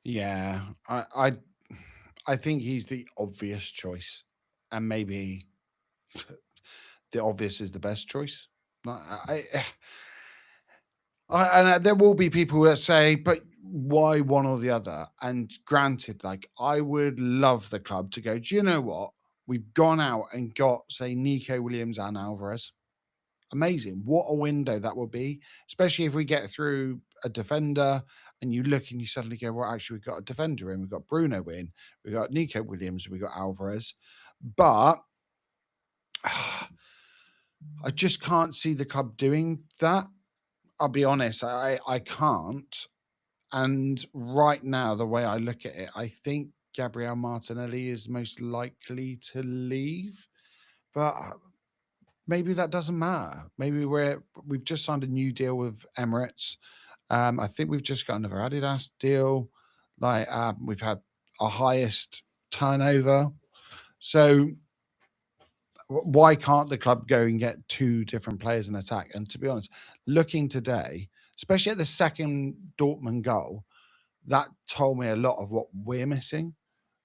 Yeah. I think he's the obvious choice, and maybe the obvious is the best choice. Like, and there will be people that say, but why one or the other? And granted, like I would love the club to go, do you know what? We've gone out and got, say, Nico Williams and Alvarez. Amazing. What a window that would be, especially if we get through a defender and you look and you suddenly go, well, actually, we've got a defender in, we've got Bruno in, we've got Nico Williams, we've got Alvarez. But I just can't see the club doing that. I'll be honest, I can't. And right now, the way I look at it, I think Gabriel Martinelli is most likely to leave. But maybe that doesn't matter. Maybe we've just signed a new deal with Emirates. I think we've just got another Adidas deal. Like we've had our highest turnover. So why can't the club go and get two different players in attack? And to be honest, looking today, especially at the second Dortmund goal, that told me a lot of what we're missing.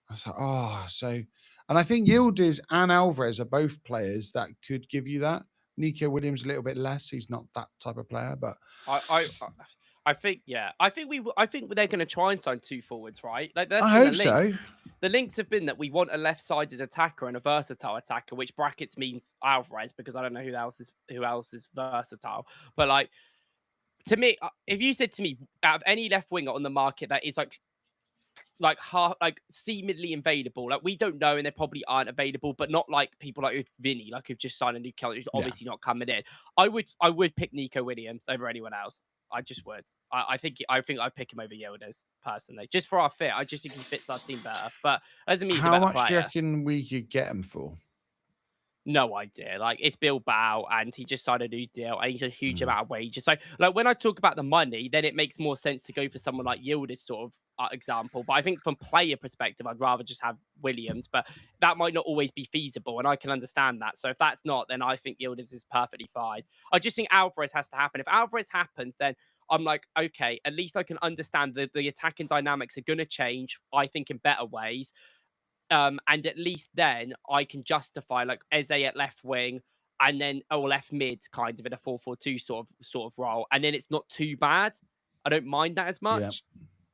I was like, oh, so, and I think Yildiz and Alvarez are both players that could give you that. Nico Williams a little bit less. He's not that type of player, but I think, yeah, I think they're going to try and sign two forwards, right? Like that's I been the hope so. links. The links have been that we want a left-sided attacker and a versatile attacker, which brackets means Alvarez because I don't know who else is versatile. But like to me, if you said to me out of any left winger on the market that is like half like seemingly available. Like we don't know, and they probably aren't available, but not like people like with Vinny, like who've just signed a new contract, who's Yeah. obviously not coming in. I would pick Nico Williams over anyone else. I just would. I think I'd pick him over Yildiz personally, just for our fit. I just think he fits our team better. But doesn't mean he's a How better much do you player. reckon we could get him for? No idea. Like it's Bilbao, and he just signed a new deal, and he's a huge amount of wages. So, like when I talk about the money, then it makes more sense to go for someone like Yildiz, sort of example. But I think from player perspective, I'd rather just have Williams. But that might not always be feasible, and I can understand that. So if that's not, then I think Yildiz is perfectly fine. I just think Alvarez has to happen. If Alvarez happens, then I'm like, okay, at least I can understand that the attacking dynamics are going to change. I think in better ways. And at least then I can justify like Eze at left wing and then left mid kind of in a 4-4-2 sort of role. And then it's not too bad. I don't mind that as much.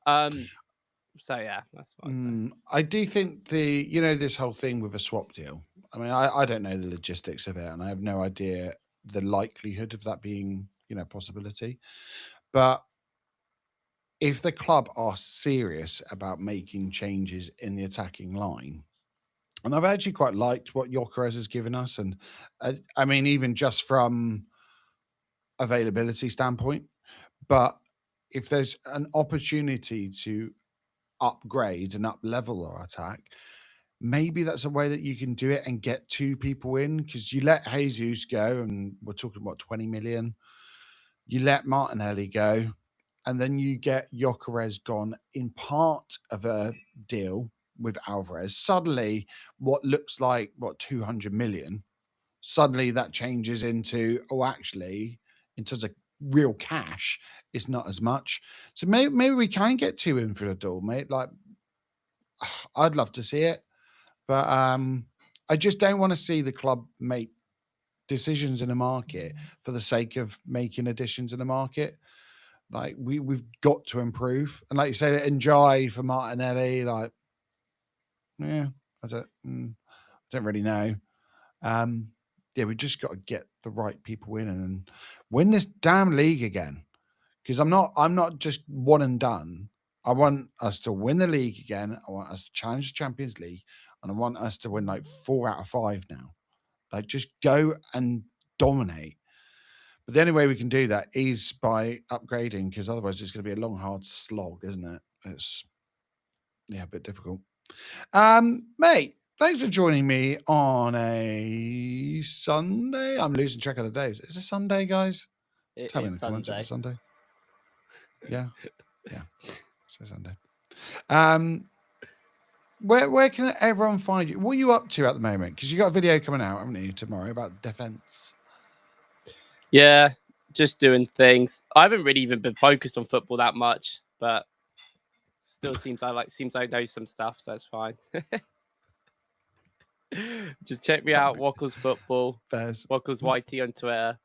So yeah, that's what I say. I do think this whole thing with a swap deal. I mean, I don't know the logistics of it, and I have no idea the likelihood of that being, a possibility. But if the club are serious about making changes in the attacking line, and I've actually quite liked what Gyökeres has given us, and I mean, even just from availability standpoint, but if there's an opportunity to upgrade and up level our attack, maybe that's a way that you can do it and get two people in, because you let Jesus go, and we're talking about 20 million. You let Martinelli go, and then you get Gyökeres gone in part of a deal with Alvarez. Suddenly, what looks like 200 million, suddenly that changes into, actually, in terms of real cash, it's not as much. So maybe we can get two in for the door, mate. Like, I'd love to see it, but I just don't want to see the club make decisions in the market for the sake of making additions in the market. Like we've got to improve, and like you say, enjoy for Martinelli. Like, yeah, I don't really know. Yeah, we just got to get the right people in and win this damn league again. Because I'm not just one and done. I want us to win the league again. I want us to challenge the Champions League, and I want us to win like 4 out of 5 now. Like, just go and dominate. But the only way we can do that is by upgrading, because otherwise it's going to be a long, hard slog, isn't it? It's a bit difficult. Mate, thanks for joining me on a Sunday. I'm losing track of the days. Is it Sunday, guys? Tell me in the comments if it's Sunday. Yeah. So Sunday. Where can everyone find you? What are you up to at the moment? Because you got a video coming out, haven't you, tomorrow about defense? Yeah, just doing things. I haven't really even been focused on football that much, but still seems I know some stuff, so it's fine. Just check me out, Wackles Football, Wackles YT on Twitter.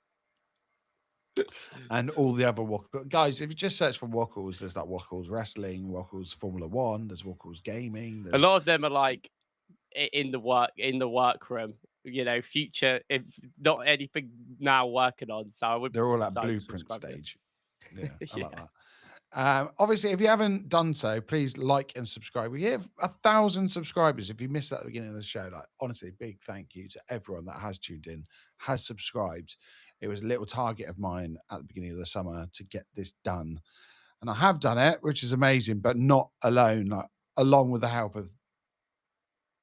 And all the other Wackles. Guys, if you just search for Wackles, there's like Wackles Wrestling, Wackles Formula One, there's Wackles Gaming. A lot of them are like in the workroom, future, if not anything now working on. So they're all at blueprint stage. Yeah, I like that. Obviously, if you haven't done so, please like and subscribe. We have 1,000 subscribers. If you missed that at the beginning of the show, like, honestly, big thank you to everyone that has tuned in, has subscribed. It was a little target of mine at the beginning of the summer to get this done, and I have done it, which is amazing, but not alone. Like, along with the help of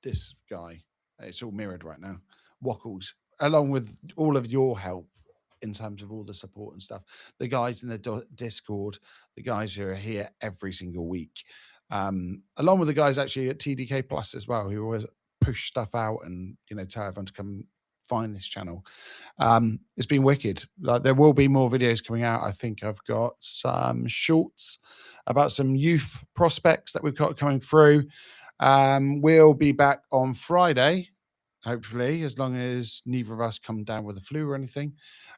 this guy, it's all mirrored right now, Wackles, along with all of your help in terms of all the support and stuff, the guys in the Discord, the guys who are here every single week, along with the guys actually at TDK Plus as well, who always push stuff out and tell everyone to come find this channel. It's been wicked. Like, there will be more videos coming out. I think I've got some shorts about some youth prospects that we've got coming through. We'll be back on Friday, hopefully, as long as neither of us come down with a flu or anything.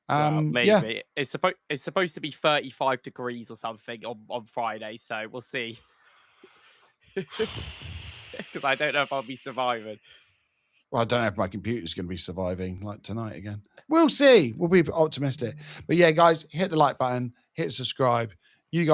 Well, Yeah, maybe it's supposed to be 35 degrees or something on Friday, so we'll see. Because I don't know if I'll be surviving. well, I don't know if my computer's going to be surviving like tonight again. We'll see. We'll be optimistic. But yeah, guys, hit the like button, hit subscribe.